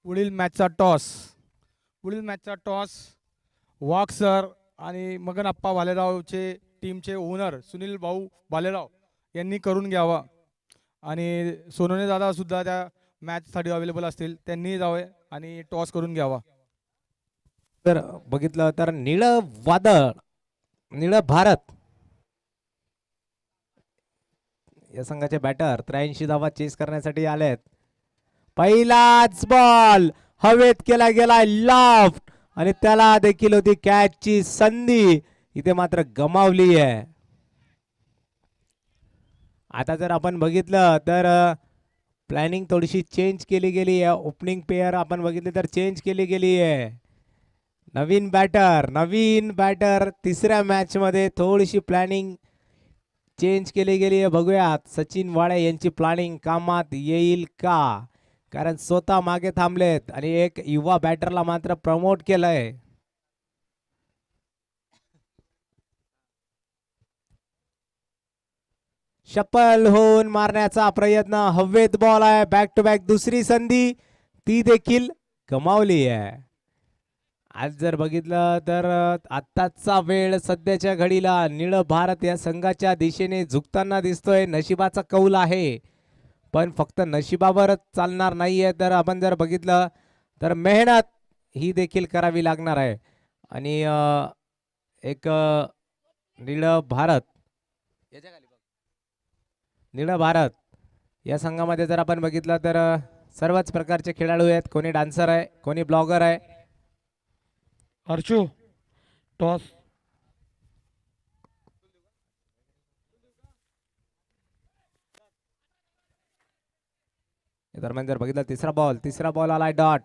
Speaker 3: पुढील मॅचचा टॉस वाघ सर आणि मगन आप्पा भालेरावचे टीमचे ओनर सुनील भाऊ भालेराव यांनी करून घ्यावा आणि सोनवणे दादा सुद्धा त्या मॅचसाठी अवेलेबल असतील, त्यांनी जावे आणि टॉस करून घ्यावा.
Speaker 2: तर बघितलं तर निळं वादळ, निळं भारत या संघाचे बॅटर 83 धावा चेस करण्यासाठी आलेत. पहिलाच बॉल हवेत केला गेला लॉफ्ट आणि त्याला देखील होती कॅचची संधी, इथे मात्र गमावली आहे. आता जर आपण बघितलं तर प्लॅनिंग थोडीशी चेंज केली गेली आहे. ओपनिंग पेअर आपण बघितले तर चेंज केली गेली आहे. नवीन बॅटर तिसऱ्या मॅच मध्ये थोडीशी प्लॅनिंग चेंज केली गेली आहे. बघूयात सचिन वाळे यांची प्लॅनिंग कामात येईल का, कारण स्वतः मागे थांबलेत आणि एक युवा बॅटरला मात्र प्रमोट केलंय. शपल होऊन मारण्याचा प्रयत्न, हवेत बॉल आहे. बॅक टू बॅक दुसरी संधी, ती देखील गमावली आहे. आज जर बघितलं तर आत्ताचा वेळ सध्याच्या घडीला निळं भारत या संघाच्या दिशेने झुकताना दिसतोय. नशिबाचा कौल आहे, पण फक्त नशिबावरच चालणार नाहीये. तर आपण जर बघितलं तर मेहनत ही देखील करावी लागणार आहे. आणि एक निळं भारत या संघामध्ये जर आपण बघितलं तर सर्वच प्रकारचे खेळाडू आहेत. कोणी डान्सर आहे, कोणी ब्लॉगर आहे.
Speaker 1: अर्चू टॉस.
Speaker 2: या दरम्यान जर बघितलं तिसरा बॉल आलाय डॉट.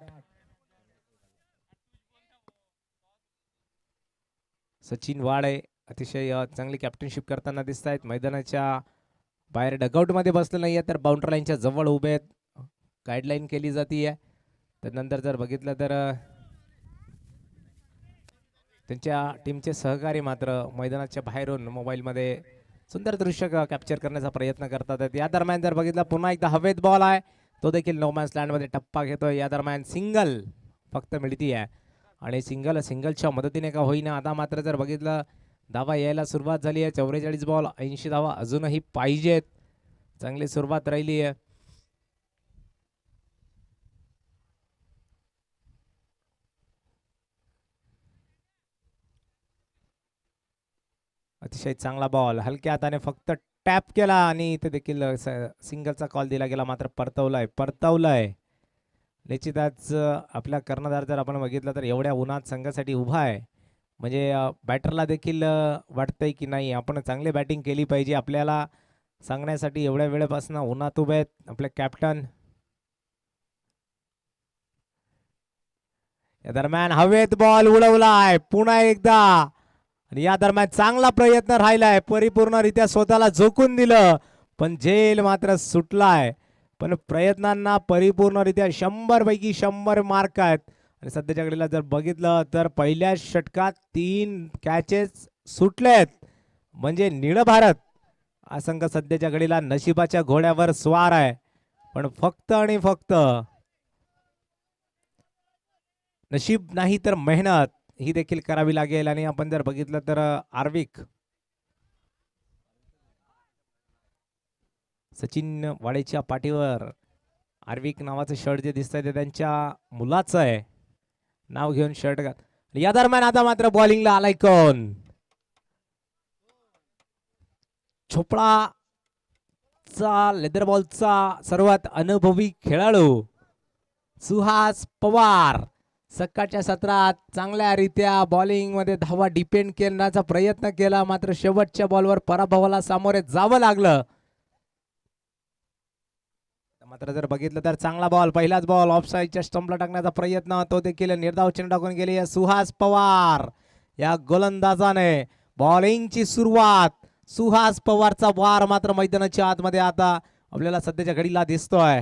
Speaker 2: सचिन वाळे अतिशय चांगली कॅप्टनशिप करताना दिसत आहेत. मैदानाच्या बाहेर डगआउट मध्ये बसले नाहीये, तर बाउंड्री लाईनच्या जवळ उभे आहेत. गाईडलाईन केली जाते. त्यानंतर जर बघितलं तर त्यांच्या टीमचे सहकारी मात्र मैदानाच्या बाहेरून मोबाईलमध्ये सुंदर दृश्य कॅप्चर करण्याचा प्रयत्न करतात. या दरम्यान जर बघितलं पुन्हा एकदा हवेत बॉल आहे, तो देखील नो मॅन्स लँडमध्ये टप्पा घेतोय. या दरम्यान सिंगल फक्त मिळती आहे आणि सिंगलच्या मदतीने का होईना आता मात्र जर बघितलं धावा यायला सुरुवात झाली आहे. 44 बॉल 80 धावा अजूनही पाहिजेत. चांगली सुरुवात राहिली आहे. अतिशय चांगला बॉल हलक्या हाताने फक्त टॅप केला आणि इथे देखील सिंगलचा कॉल दिला गेला, मात्र परतवलाय. निश्चितच आपला कर्णधार जर आपण बघितलं तर एवढ्या उन्हात संघासाठी उभा आहे, म्हणजे बॅटरला देखील वाटतंय की नाही आपण चांगली बॅटिंग केली पाहिजे. आपल्याला सांगण्यासाठी एवढ्या वेळेपासून उन्हात उभे आहेत आपले कॅप्टन. या दरम्यान हवेत बॉल उडवलाय पुन्हा एकदा आणि या दरम्यान चांगला प्रयत्न राहिलाय. परिपूर्णरित्या स्वतःला झोकून दिलं, पण झेल मात्र सुटलाय. पण प्रयत्नांना परिपूर्णरित्या 100 पैकी 100 मार्क आहेत. आणि सध्याच्या घडीला जर बघितलं तर पहिल्या षटकात 3 कॅचेस सुटलेत, म्हणजे निळं भारत हा संघ सध्याच्या घडीला नशिबाच्या घोड्यावर स्वार आहे. पण फक्त आणि फक्त नशीब नाही तर मेहनत ही देखील करावी लागेल. आणि आपण जर बघितलं तर आर्विक सचिन वाडेच्या पाठीवर आर्विक नावाचं शर्ट जे दिसतंय ते त्यांच्या मुलाचं आहे. नाव घेऊन शर्ट घात. या दरम्यान आता मात्र बॉलिंगला आलाय कोण, चोपडाचा लेदर बॉलचा सर्वात अनुभवी खेळाडू सुहास पवार सकाळच्या सत्रात चांगल्या रीत्या बॉलिंग मध्ये धावा डिपेंड करण्याचा प्रयत्न केला, मात्र शेवटच्या बॉलवर पराभवाला सामोरे जावं लागलं. मात्र जर बघितलं तर चांगला बॉल, पहिलाच बॉल ऑफसाईडच्या स्टंपला टाकण्याचा प्रयत्न, तो देखील निर्धाव चेंडू टाकून गेली सुहास पवार या गोलंदाजाने. बॉलिंगची सुरुवात, सुहास पवारचा वार मात्र मैदानाच्या आतमध्ये आता आपल्याला सध्याच्या घडीला दिसतोय.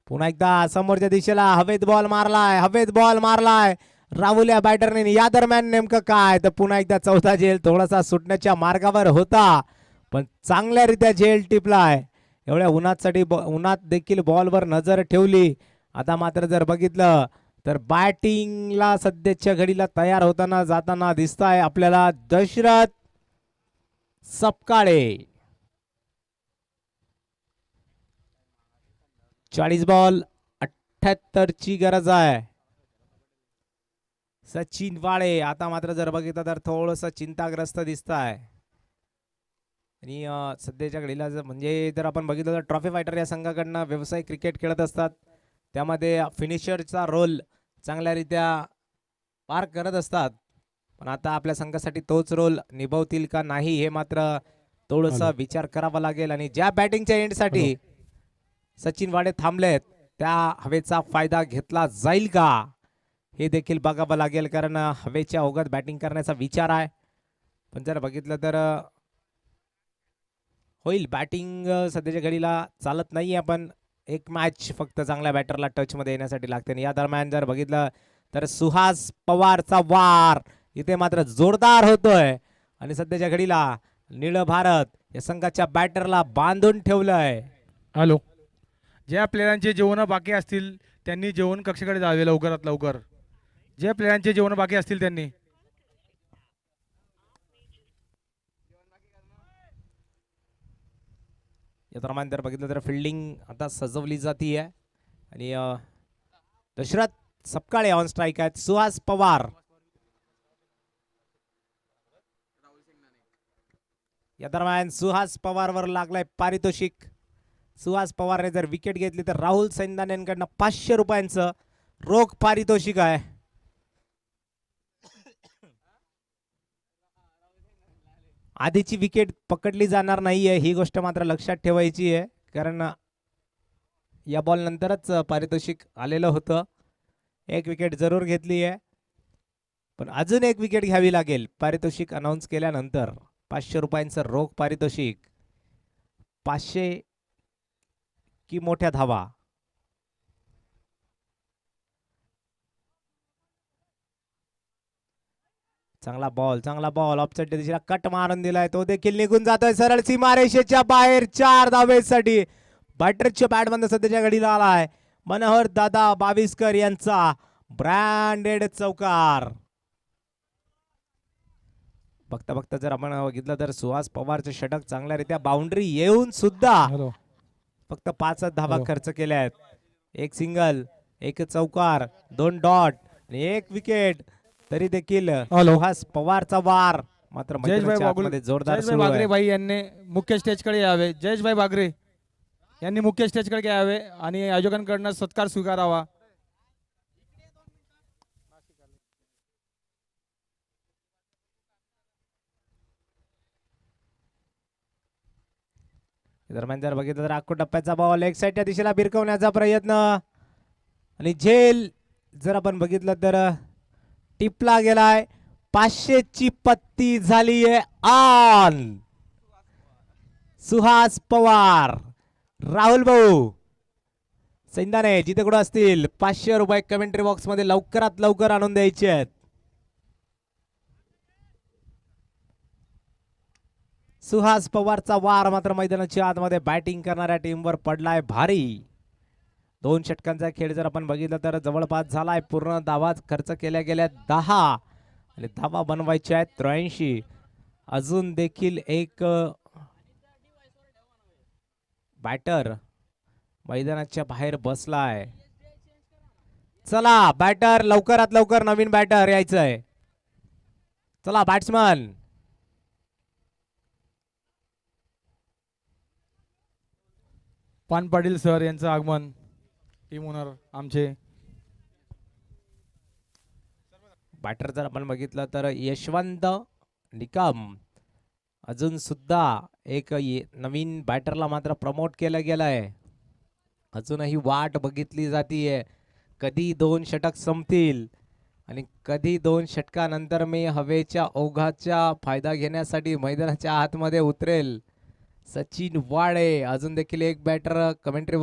Speaker 2: पुन्हा एकदा समोरच्या दिशेला हवेत बॉल मारलाय राहुल या बॅटरने या दरम्यान नेमकं काय तर पुन्हा एकदा चौथा झेल थोडासा सुटण्याच्या मार्गावर होता, पण चांगल्यारीत्या झेल टिपलाय. एवढ्या उन्हासाठी उन्हात देखील बॉलवर नजर ठेवली. आता मात्र जर बघितलं तर बॅटिंगला सध्याच्या घडीला तयार होताना जाताना दिसताय आपल्याला दशरथ सपकाळे. 40 बॉल 78 ची गरज आहे. सचिन वाळे आता मात्र जर बघितलं तर थोडस चिंताग्रस्त दिसत आहे. आणि सध्याच्या घडीला म्हणजे जर आपण बघितलं तर ट्रॉफी फायटर या संघाकडनं व्यावसायिक क्रिकेट खेळत असतात, त्यामध्ये फिनिशरचा रोल चांगल्यारीत्या पार करत असतात. पण आता आपल्या संघासाठी तोच रोल निभावतील का नाही हे मात्र थोडंसं विचार करावा लागेल. आणि ज्या बॅटिंगच्या एंडसाठी सचिन वाडे थांबलेत त्या हवेचा फायदा घेतला जाईल का हे देखील बघावं लागेल, कारण हवेच्या ओघात बॅटिंग करण्याचा विचार आहे. पण जर बघितलं तर होईल बॅटिंग सध्याच्या घडीला चालत नाही आहे, पण एक मॅच फक्त चांगल्या बॅटरला टचमध्ये येण्यासाठी लागते. आणि या दरम्यान जर बघितलं तर सुहास पवारचा वार इथे मात्र जोरदार होतोय. आणि सध्याच्या घडीला निळ भारत या संघाच्या बॅटरला बांधून ठेवलंय.
Speaker 3: हॅलो, ज्या प्लेयरांचे जेवण बाकी असतील त्यांनी जेवण कक्षाकडे जावे लवकरात लवकर. ज्या प्लेयरांचे जेवण बाकी असतील त्यांनी.
Speaker 2: या दरम्यान जर बघितलं तर फिल्डिंग आता सजवली जाती आहे. आणि दशरथ सपकाळे ऑन स्ट्राईक आहेत. सुहास पवार या दरम्यान सुहास पवारवर लागलाय पारितोषिक. सुहास पवारने जर विकेट घेतली तर राहुल सैंदानेकडनं 500 रुपयांचं रोख पारितोषिक आहे. आधीची विकेट पकडली जाणार नाहीये ही गोष्ट मात्र लक्षात ठेवायची आहे, कारण या बॉल नंतरच पारितोषिक आलेलं होतं. एक विकेट जरूर घेतली आहे, पण अजून एक विकेट घ्यावी लागेल पारितोषिक अनाऊन्स केल्यानंतर. 500 रुपयांचं रोख पारितोषिक. 500 की मोठ्या धावा. चांगला बॉल ऑफसाइड दिशेला कट मारून दिलाय, तो देखील निघून जातोय सरळ सीमारेषेच्या बाहेर. 4 धावेसाठी बॅटरच्या बॅटमध्ये सध्याच्या घडीला आलाय मनोहर दादा बाविस्कर यांचा ब्रँडेड चौकार. बघता बघता जर आपण बघितलं तर सुहास पवारचे षटक चांगल्यारीत्या बाउंड्री येऊन सुद्धा फक्त 5 धावा खर्च केल्या आहेत. एक सिंगल, एक चौकार, 2 डॉट आणि 1 विकेट. तरी देखील सुहास पवारचा वार मात्र मैदानाच्या जोरदार सुरू आहे.
Speaker 3: बागरे भाई यांनी मुख्य स्टेजकडे यावे. जयेशभाई बागरे यांनी मुख्य स्टेजकडे यावे आणि आयोजकांकडून सत्कार स्वीकारावा.
Speaker 2: दरम्यान जर बघितलं तर आखो टप्प्याचा बॉल एक साईडच्या दिशेला भिरकवण्याचा प्रयत्न आणि झेल जर आपण बघितलं तर टिपला गेलाय. 500 ची पत्ती झालीये ऑन. सुहास पवार, राहुल भाऊ सैंदाने जिथे कुठं असतील 500 रुपये कमेंट्री बॉक्स मध्ये लवकरात लवकर आणून द्यायचे आहेत. सुहास पवारचा वार मात्र मैदानाच्या आतमध्ये बॅटिंग करणाऱ्या टीमवर पडलाय भारी. 2 षटकांचा खेळ जर आपण बघितलं तर जवळपास झालाय. पूर्ण धावा खर्च केल्या गेल्या 10 आणि धावा बनवायच्या आहेत 83. अजून देखील एक बॅटर मैदानाच्या बाहेर बसलाय. चला बॅटर लवकरात लवकर नवीन बॅटर यायचंय. चला बॅट्समन.
Speaker 3: पान पाटील सर यांचं आगमन. टीम ओनर आमचे.
Speaker 2: बॅटर जर आपण बघितलं तर यशवंत निकम. अजून सुद्धा एक नवीन बॅटरला मात्र प्रमोट केलं गेलंय. अजूनही वाट बघितली जातीये कधी 2 षटक संपतील आणि कधी 2 षटकानंतर मी हवेच्या ओघाचा फायदा घेण्यासाठी मैदानाच्या आतमध्ये उतरेल. सचिन वाळे अजून देखील एक बॅटर कमेंट्री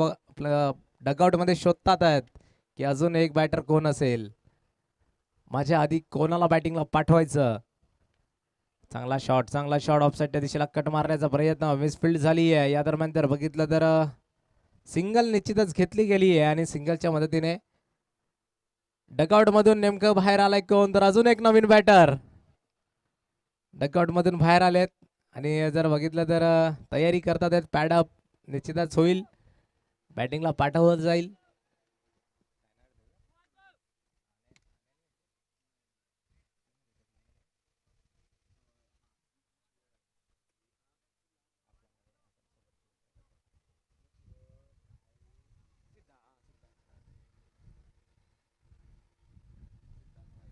Speaker 2: डगआउट मध्ये शोधतात आहेत की अजून एक बॅटर कोण असेल. माझ्या आधी कोणाला बॅटिंगला पाठवायचं. चांगला शॉट ऑफसाईडच्या दिशेला कट मारण्याचा प्रयत्न मिसफिल्ड झाली आहे. या दरम्यान जर बघितलं तर सिंगल निश्चितच घेतली गेली आहे आणि सिंगलच्या मदतीने डकआउट मधून नेमकं बाहेर आलाय कोण, तर अजून एक नवीन बॅटर डकआउट मधून बाहेर आलेत आणि जर बघितलं तर तयारी करतात आहेत. पॅडअप निश्चितच होईल, बॅटिंगला पाठवलं जाईल.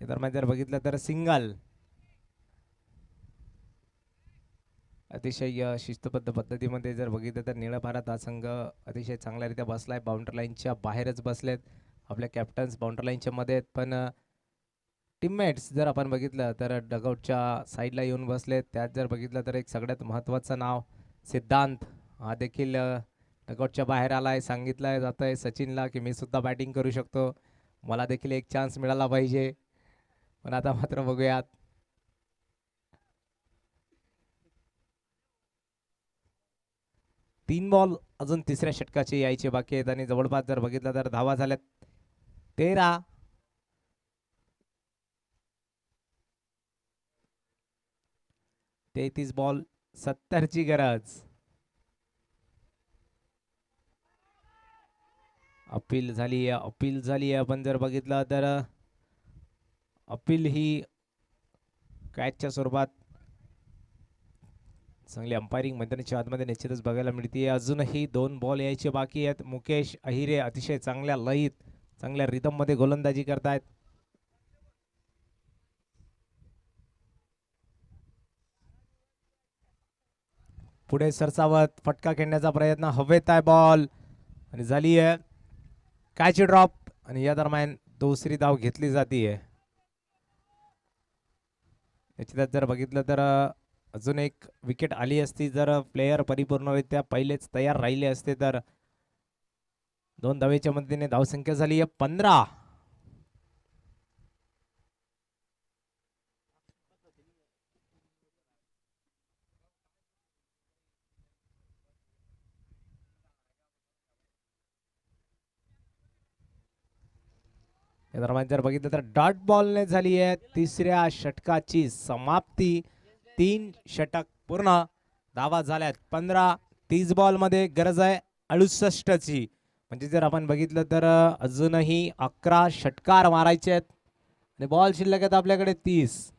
Speaker 2: या दरम्यान जर बघितलं तर सिंगल अतिशय शिस्तबद्ध पद्धतीमध्ये जर बघितलं तर निळा भारत हा संघ अतिशय चांगल्यारीत्या बसलाय. बाउंड्री लाईनच्या बाहेरच बसलेत. आपल्या कॅप्टन्स बाउंड्री लाईनच्या मध्ये आहेत, पण टीममेट्स जर आपण बघितलं तर डगआउटच्या साईडला येऊन बसलेत. त्यात जर बघितलं तर एक सगळ्यात महत्त्वाचं नाव सिद्धांत हा देखील डगआउटच्या बाहेर आलाय. सांगितलं जात आहे सचिनला की मी सुद्धा बॅटिंग करू शकतो, मला देखील एक चान्स मिळाला पाहिजे. पण आता मात्र बघूयात. तीन बॉल अजून तिसऱ्या षटकाचे यायचे बाकी आहेत आणि जवळपास जर बघितलं तर धावा झाल्यात 13. 33 बॉल 70ची गरज. अपील झाली आहे पण जर बघितलं तर अपील ही कॅचच्या स्वरूपात चांगली अंपायरिंग मैदानाच्या आतमध्ये निश्चितच बघायला मिळते. अजूनही 2 बॉल यायचे बाकी आहेत. मुकेश अहिरे अतिशय चांगल्या लयीत चांगल्या रिदम मध्ये गोलंदाजी करतायत. पुढे सरसावत फटका खेळण्याचा प्रयत्न, हवेत आहे बॉल आणि झाली आहे कॅच ड्रॉप आणि या दरम्यान दुसरी धाव घेतली जाते. याच्यात जर बघितलं तर अजून एक विकेट आली असती जर प्लेयर परिपूर्णरित्या पहिलेच तयार राहिले असते तर 2 धावेच्या मदतीने धावसंख्या झाली आहे 15. या दरम्यान जर बघितलं तर डॉट बॉलने झाली आहे तिसऱ्या षटकाची समाप्ती. 3 षटक पूर्ण, धावा झाल्यात 15. 30 बॉल मध्ये गरज आहे 68ची. म्हणजे जर आपण बघितलं तर अजूनही 11 षटकार मारायचे आहेत आणि बॉल शिल्लक आहेत आपल्याकडे 30.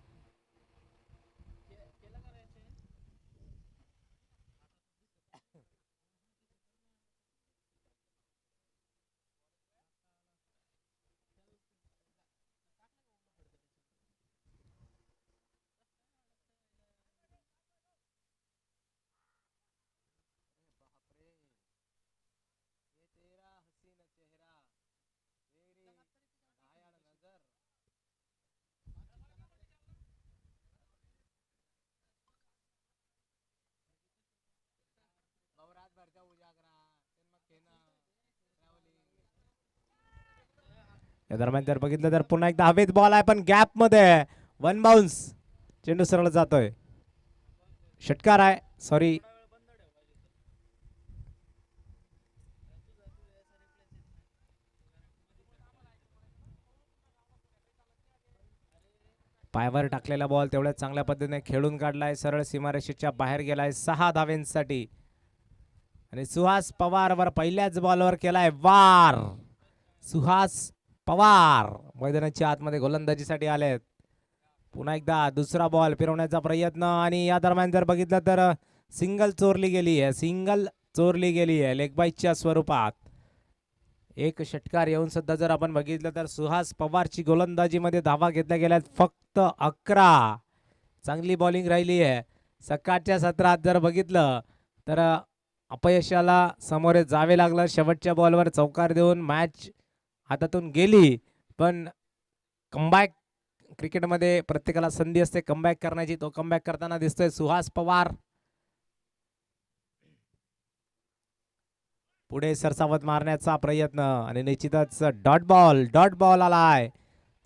Speaker 2: या दरम्यान जर बघितलं तर पुन्हा एकदा हवेत बॉल आहे पण गॅप मध्ये 1 बाउन्स. चेंडू सरळ जातोय, षटकार आहे, सॉरी पायावर टाकलेला बॉल तेवढ्या चांगल्या पद्धतीने खेळून काढलाय, सरळ सीमारेषेच्या बाहेर गेलाय 6 धावेंसाठी आणि सुहास पवार वर पहिल्याच बॉलवर केलाय वार. सुहास पवार मैदानाच्या आतमध्ये गोलंदाजीसाठी आलेत. पुन्हा एकदा दुसरा बॉल फिरवण्याचा प्रयत्न आणि या दरम्यान जर बघितलं तर सिंगल चोरली गेली आहे लेग बाईच्या स्वरूपात. एक षटकार येऊन सुद्धा जर आपण बघितलं तर सुहास पवारची गोलंदाजीमध्ये धावा घेतल्या गेल्यात फक्त 11. चांगली बॉलिंग राहिली आहे. सकाळच्या सत्रात जर बघितलं तर अपयशाला सामोरे जावे लागलं. शेवटच्या बॉलवर चौकार देऊन मॅच हातातून गेली, पण कमबॅक क्रिकेटमध्ये प्रत्येकाला संधी असते कमबॅक करण्याची. तो कमबॅक करताना दिसतोय सुहास पवार. पुढे सरसावत मारण्याचा प्रयत्न आणि निश्चितच डॉट बॉल आलाय.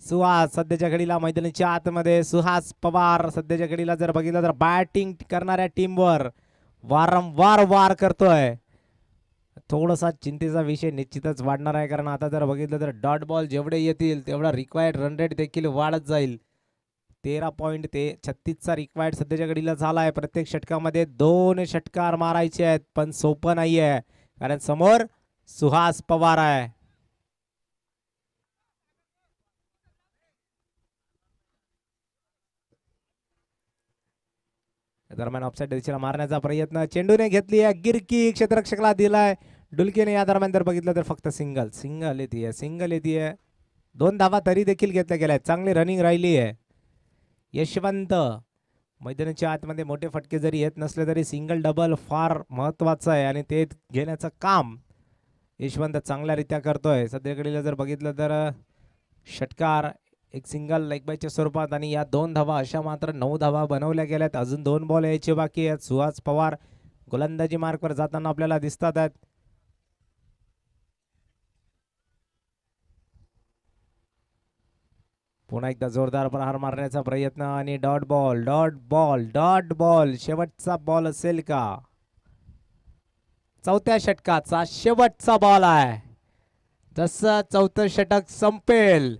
Speaker 2: सुहास सध्याच्या घडीला मैदानाच्या आतमध्ये सुहास पवार सध्याच्या घडीला जर बघितलं तर बॅटिंग करणाऱ्या टीमवर वारंवार वार करतोय. थोडासा चिंतेचा विषय निश्चितच वाढणार आहे, कारण आता जर बघितलं तर डॉट बॉल जेवढे येतील तेवढा रिक्वायर्ड रन रेट देखील वाढत जाईल. 13.36चा रिक्वायर्ड सध्याच्या घडीला झाला आहे. प्रत्येक षटकामध्ये 2 षटकार मारायचे आहेत, पण सोपं नाहीये कारण समोर सुहास पवार आहे. दरम्यान ऑफसाईड दिशेला मारण्याचा प्रयत्न चेंडूने घेतली आहे, गिरकी क्षेत्ररक्षकाला दिलाय. डुलकीने या दरम्यान जर बघितलं तर फक्त सिंगल येते. 2 धावा तरी देखील घेतल्या गेल्या. चांगली रनिंग राहिली आहे. यशवंत मैदानाच्या आतमध्ये मोठे फटके जरी येत नसले तरी सिंगल डबल फार महत्वाचं आहे आणि ते घेण्याचं काम यशवंत चांगल्यारीत्या करतोय. सध्याकडे जर बघितलं तर षटकार एक सिंगल लेग बायच्या स्वरूपात आणि या 2 धावा अशा मात्र 9 धावा बनवल्या गेल्यात. अजून 2 बॉल यायचे बाकी आहेत. सुहास पवार गोलंदाजी मार्कवर जाताना आपल्याला दिसतात आहेत. पुन्हा एकदा जोरदार प्रहार मारण्याचा प्रयत्न आणि डॉट बॉल शेवटचा बॉल असेल का? चौथ्या षटकाचा शेवटचा बॉल आहे. जसं चौथं षटक संपेल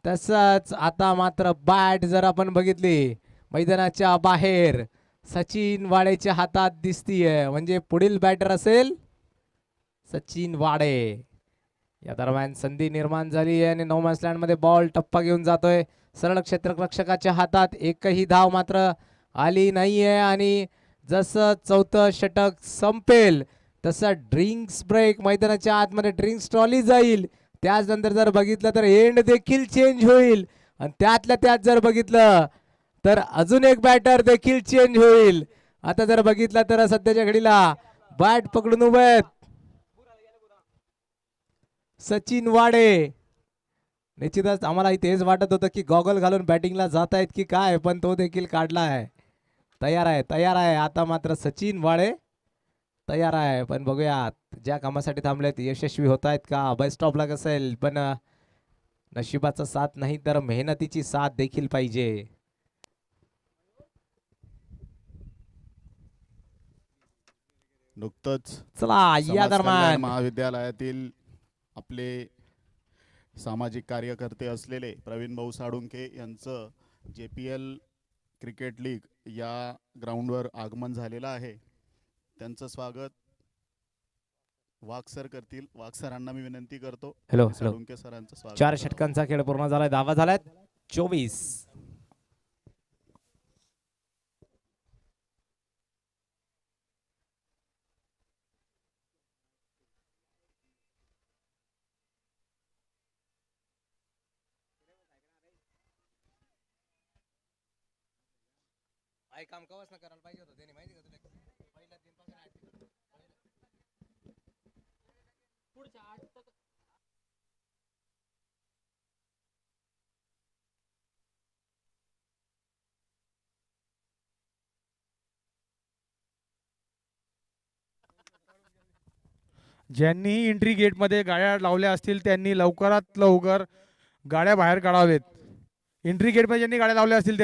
Speaker 2: तसंच आता मात्र बॅट जर आपण बघितली मैदानाच्या बाहेर सचिन वाडेच्या हातात दिसतीये, म्हणजे पुढील बॅटर असेल सचिन वाडे. या दरम्यान संधी निर्माण झाली आहे आणि नो मॅन्स लँड मध्ये बॉल टप्पा घेऊन जातोय. सरळ क्षेत्ररक्षकाच्या हातात एकही धाव मात्र आली नाहीये आणि जसं चौथं षटक संपेल तसं ड्रिंक्स ब्रेक मैदानाच्या आतमध्ये ड्रिंक्स ट्रॉली जाईल. त्याचनंतर जर बघितलं तर एंड देखील चेंज होईल आणि त्यातल्या त्यात जर बघितलं तर अजून एक बॅटर देखील चेंज होईल. आता जर बघितलं तर सध्याच्या घडीला बॅट पकडून उभे आहेत सचिन वाडे. निश्चितच आम्हाला तेच वाटत होतं की गॉगल घालून बॅटिंगला जात आहेत की काय, पण तो देखील काढला आहे. तयार आहे. आता मात्र सचिन वाडे तयार आहे, पण बघूयात ज्या कामासाठी थांबलेत यशस्वी होत आहेत का? बेस्ट ऑफ लक असेल, पण नशिबाचा साथ नाही तर मेहनतीची साथ देखील पाहिजे.
Speaker 4: नुकतंच
Speaker 2: चला या
Speaker 4: समाज कल्याण
Speaker 2: दरम्यान
Speaker 4: महाविद्यालयातील आपले सामाजिक कार्यकर्ते असलेले प्रवीण भाऊ साळुंखे यांचं JPL क्रिकेट लीग या ग्राउंडवर आगमन झालेलं आहे. त्यांचं स्वागत वाघ सर करतील. वाघ सरांना मी विनंती करतो.
Speaker 2: हॅलो
Speaker 4: साळुंखे सरांचं स्वागत.
Speaker 2: 4 षटकांचा खेळ पूर्ण झालाय. धावा झाल्यात 24. काम कवाच ना करायला पाहिजे होतं त्याने, माहिती का तुला? पहिल्या 3 पासून पुढच्या 8ज्यांनी
Speaker 3: एंट्री गेटमध्ये गाड्या लावल्या असतील त्यांनी लवकरात लवकर गाड्या बाहेर काढावेत. एंट्री गेटमध्ये ज्यांनी गाड्या लावल्या असतील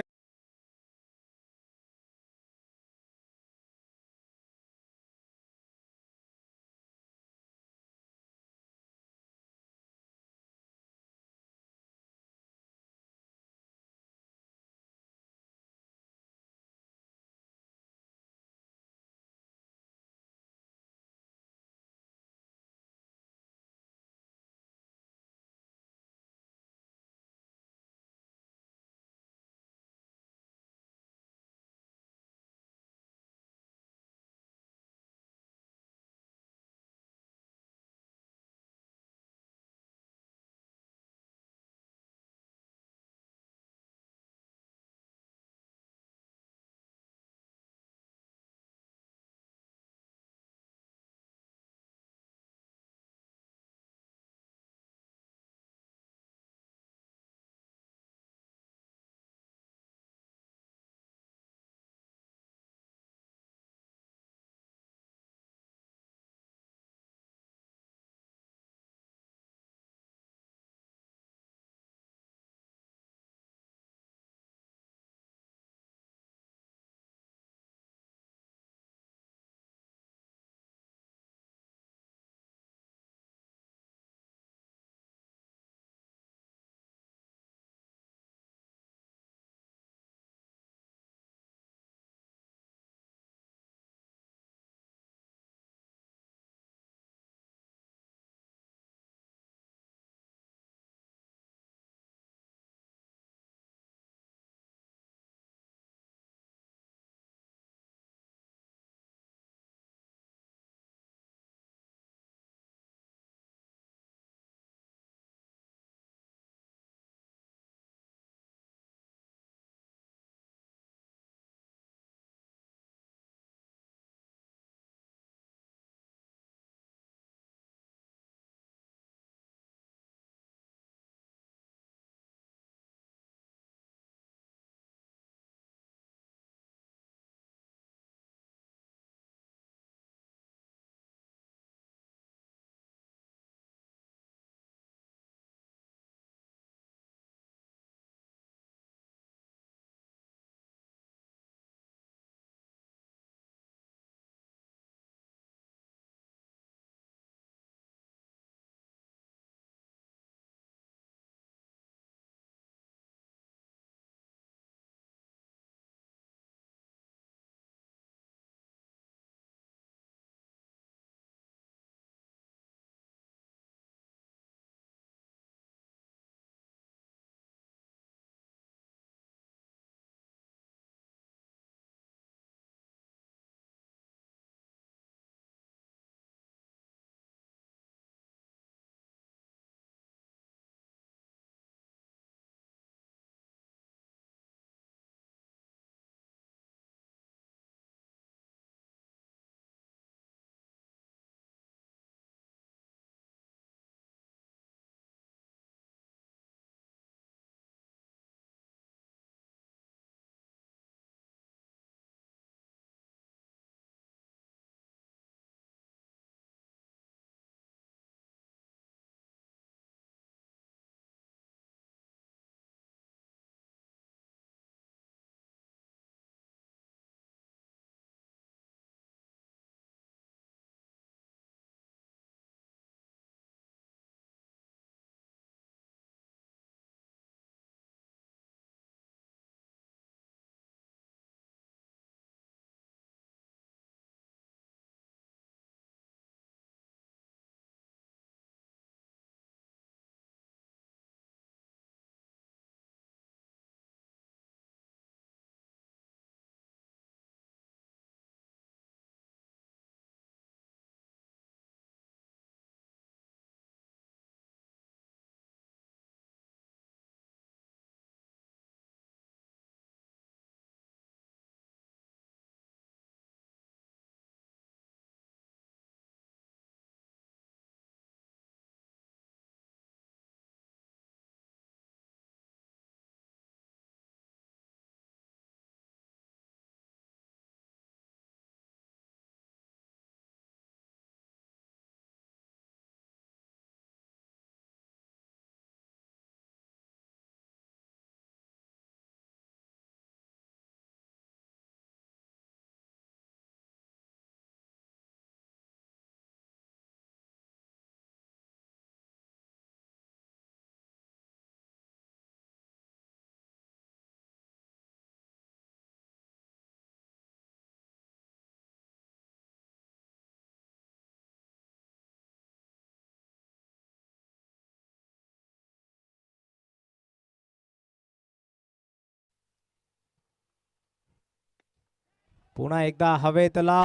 Speaker 2: पुन्हा एकदा हवेत ला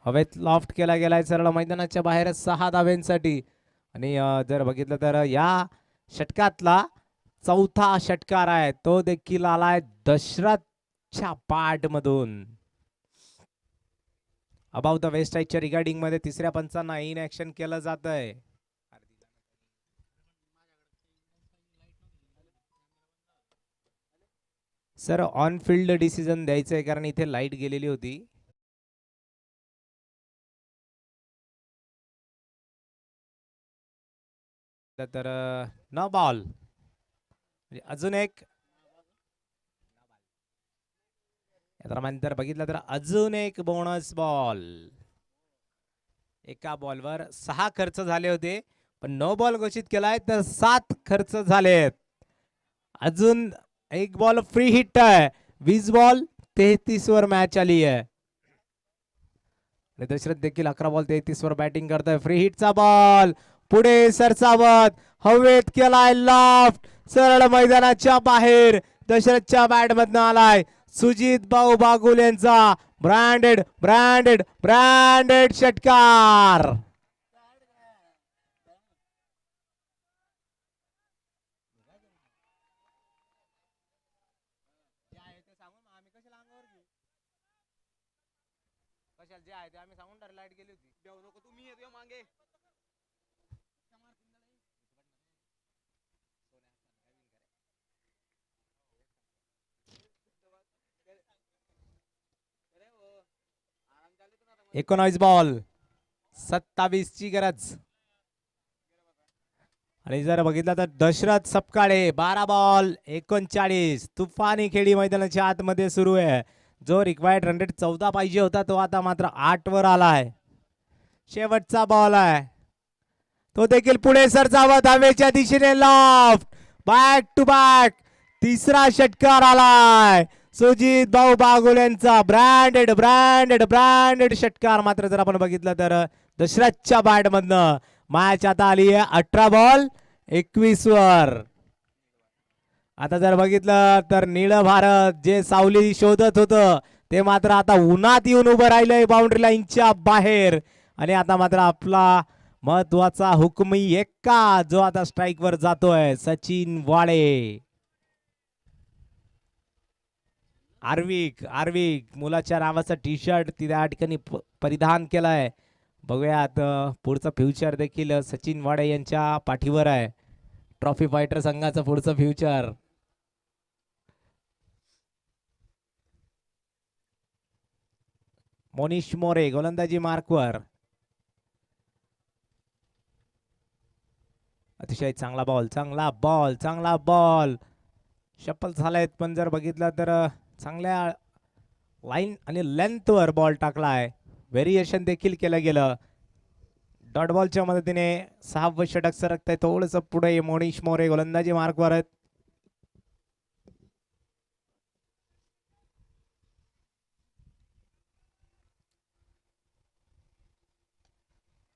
Speaker 2: हवेत लॉफ्ट केला गेलाय सरळ मैदानाच्या बाहेर 6 धाव्यांसाठी. आणि जर बघितलं तर या षटकातला चौथा षटकार आहे तो देखील आलाय दशरथच्या पाठ मधून. अबाउट द वेस्ट साईडच्या रिगार्डिंग मध्ये तिसऱ्या पंचांना इन ऍक्शन केलं जात आहे. सर ऑन फील्ड डिसिजन द्यायचंय कारण इथे लाईट गेलेली होती. तर न बॉल अजून एक दरम्यान जर बघितलं तर अजून एक बोनस बॉल. एका बॉलवर 6 खर्च झाले होते पण नो बॉल घोषित केलाय तर 7 खर्च झालेत. अजून एक बॉल फ्री हिट आहे. 20 बॉल 33 वर मॅच आली आहे. दशरथ देखील 11 बॉल 33 वर बॅटिंग करतोय. फ्री हिटचा बॉल पुढे सरसावत हवेत केलाय लॉफ्ट सरळ मैदानाच्या बाहेर. दशरथच्या बॅट मधनं आलाय सुजित भाऊ बागुल यांचा ब्रँडेड ब्रँडेड ब्रँडेड षटकार. एकोणावीस बॉल 27 ची गरज. आणि जर बघितलं तर दशरथ सपकाळे 12 बॉल 39. तुफानी खेळी मैदानाच्या आतमध्ये सुरू आहे. जो रिक्वायर्ड रन रेट 14 पाहिजे होता तो आता मात्र 8 वर आलाय. शेवटचा बॉल आहे तो देखील पुढे सरसावत हवेच्या दिशेने लॉफ्ट. बॅक टू बॅक तिसरा षटकार आलाय सुजित भाऊ बागुल यांचा ब्रँडेड ब्रँडेड ब्रँडेड षटकार. मात्र जर आपण बघितलं तर दशरथच्या बॅट मधनं मॅच आता आली आहे 18 बॉल 21 वर. आता जर बघितलं तर निळ भारत जे सावली शोधत होतं ते मात्र आता उन्हात येऊन उभं राहिलंय बाउंड्री लाईनच्या बाहेर. आणि आता मात्र आपला महत्वाचा हुकमी एक्का जो आता स्ट्राईक वर जातोय सचिन वाळे. आर्विक आर्विक मुलाच्या नावाचा टी शर्ट त्या ठिकाणी परिधान केलाय. बघूयात पुढचं फ्युचर देखील सचिन वाडे यांच्या पाठीवर आहे. ट्रॉफी फायटर संघाचं पुढचं फ्युचर. मोनिश मोरे गोलंदाजी मार्कवर. अतिशय चांगला बॉल चांगला बॉल चांगला बॉल. शफल झालायत पण जर बघितलं तर चांगल्या लाईन आणि लेंथवर बॉल टाकलाय. व्हेरिएशन देखील केलं गेलं. डॉट बॉलच्या मदतीने 6वं षटक सरकतंय थोडंसं पुढे. मोनिश मोरे गोलंदाजी मार्कवर आहेत.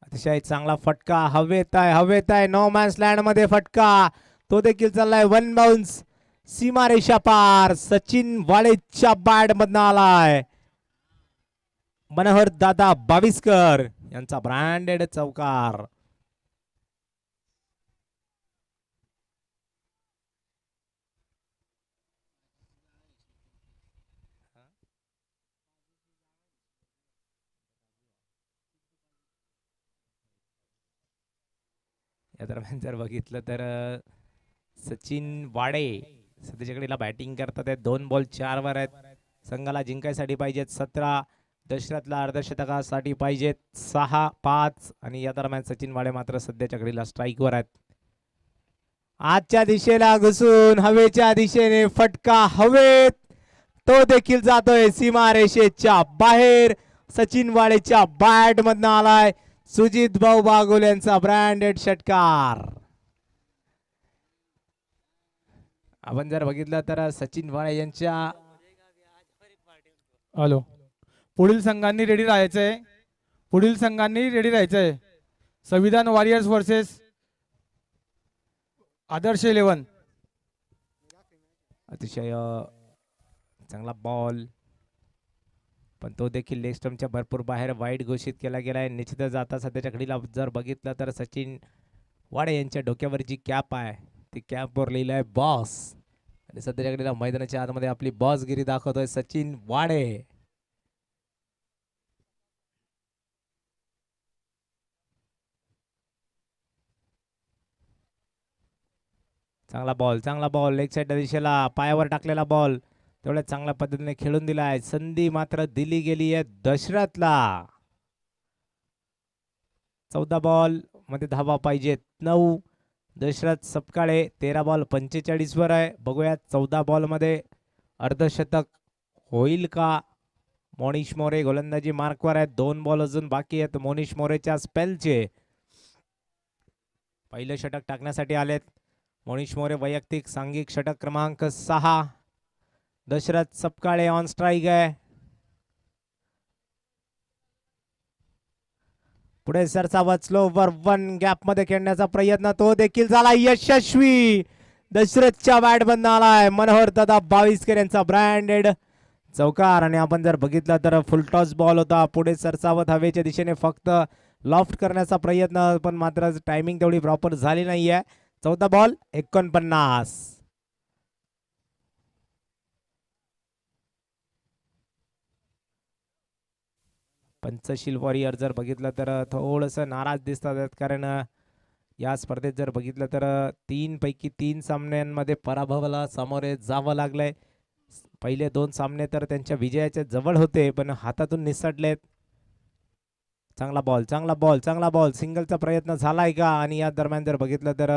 Speaker 2: अतिशय चांगला फटका हवेत आहे नो मॅन्स लँड मध्ये फटका तो देखील चाललाय. 1 बाउन्स सीमारेषा पार सचिन वाळेच्या बॅट मधनं आलाय. मनोहर दादा बाविस्कर यांचा ब्रँडेड चौकार. या दरम्यान जर बघितलं तर सचिन वाडे सध्याच्याकडे बॅटिंग करतात आहेत. 2 बॉल 4 वर आहेत. संघाला जिंकायसाठी पाहिजेत 17. दशरथला अर्धशतकासाठी पाहिजेत 6-5. आणि या दरम्यान सचिन वाडे मात्र सध्याच्या घडीला स्ट्राईक वर आहेत. आजच्या दिशेला घुसून हवेच्या दिशेने फटका हवेत तो देखील जातोय सीमारेषेच्या बाहेर. सचिन वाडेच्या बॅट मधनं आलाय सुजित भाऊ बागुल यांचा ब्रँडेड षटकार. आपण जर बघितलं तर सचिन वाळे यांच्या
Speaker 3: हॅलो पुढील संघांनी रेडी राहायचंय. पुढील संघांनी रेडी राहायचंय. संविधान वॉरियर्स वर्सेस आदर्श 11.
Speaker 2: अतिशय चांगला बॉल, पण तो देखील लेग स्टंपच्या भरपूर बाहेर वाईड घोषित केला गेला आहे. निश्चितच आता सध्याच्या घडीला जर बघितलं तर सचिन वाडे यांच्या डोक्यावर जी कॅप आहे ती कॅपवर लिहिलं आहे बॉस, आणि सध्याच्या घडीला मैदानाच्या आतमध्ये आपली बॉसगिरी दाखवतोय सचिन वाडे. चांगला बॉल लेग साईड दिशेला पायावर टाकलेला बॉल तेवढ्या चांगल्या पद्धतीने खेळून दिला आहे. संधी मात्र दिली गेली आहे दशरथला. 14 बॉल मध्ये धावा पाहिजेत 9. दशरथ सपकाळे 13 बॉल 45 वर आहे. बघूया 14 बॉल मध्ये अर्धशतक होईल का. मोनिश मोरे गोलंदाजी मार्कवर आहेत. 2 बॉल अजून बाकी आहेत मोनिश मोरेच्या स्पेलचे. पहिलं षटक टाकण्यासाठी आलेत मोनिश मोरे. वैयक्तिक सांघिक षटक क्रमांक 6. दशरथ सपकाळे ऑन स्ट्राईक आहे. पुढे सरसावत स्लो ओव्हर 1 गॅप मध्ये खेळण्याचा प्रयत्न तो देखील झाला यशस्वी. दशरथच्या बॅट बंद आलाय. मनोहर दादा 22 यांचा ब्रँडेड चौकार, आणि आपण जर बघितलं तर फुलटॉस बॉल होता. पुढे सरसावत हवेच्या दिशेने फक्त लॉफ्ट करण्याचा प्रयत्न, पण मात्र टायमिंग तेवढी प्रॉपर झाली नाहीये. 14 बॉल 49. पंचशील वॉरियर जर बघितलं तर थोडंसं नाराज दिसतात, कारण या स्पर्धेत जर बघितलं तर 3 पैकी 3 सामन्यांमध्ये पराभवाला सामोरे जावं लागलंय. पहिले 2 सामने तर त्यांच्या विजयाच्या जवळ होते, पण हातातून निसटलेत. चांगला बॉल सिंगलचा प्रयत्न झालाय का, आणि या दरम्यान जर बघितलं तर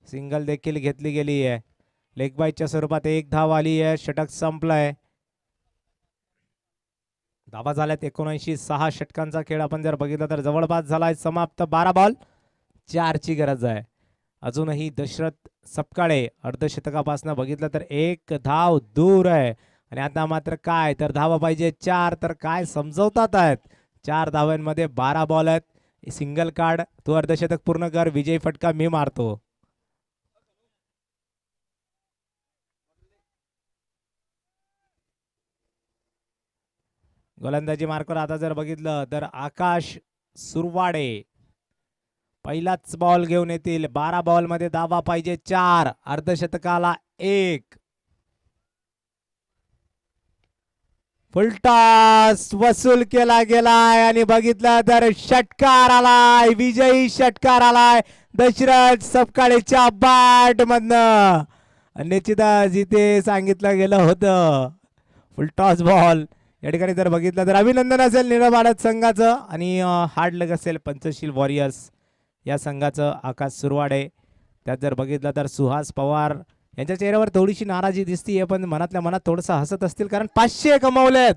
Speaker 2: सिंगल देखील घेतली गेली आहे. लेग बाईटच्या स्वरूपात 1 धाव आली आहे. षटक संपलंय. धावा झाल्यात 79. 6 षटकांचा खेळ आपण जर बघितला तर जवळपास झालाय समाप्त. 12 बॉल 4 ची गरज आहे. अजूनही दशरथ सपकाळे अर्धशतकापासून बघितलं तर 1 धाव दूर आहे, आणि आता मात्र काय तर धावा पाहिजे 4, तर काय समजवतात आहेत. 4 धावांमध्ये 12 बॉल आहेत. सिंगल कार्ड, तू अर्धशतक पूर्ण कर, विजयी फटका मी मारतो. गोलंदाजी मार्कवर आता जर बघितलं तर आकाश सुरवाडे पहिलाच बॉल घेऊन येतील. 12 बॉल मध्ये धावा पाहिजे 4, अर्धशतकाला 1. फुलटॉस वसूल केला गेलाय, आणि बघितलं तर षटकार आलाय, विजयी षटकार आलाय दशरथ सपकाळेच्या बॅट मधनं. निश्चितच इथे सांगितलं गेलं होतं फुलटॉस बॉल. या ठिकाणी जर बघितलं तर अभिनंदन असेल निळं भारत संघाचं, आणि हार्ड लग असेल पंचशील वॉरियर्स या संघाचं आकाश सुरवाडे. त्यात जर बघितलं तर सुहास पवार यांच्या चेहऱ्यावर थोडीशी नाराजी दिसतीये, पण मनातल्या मनात थोडंसं हसत असतील, कारण 500 कमावलेत.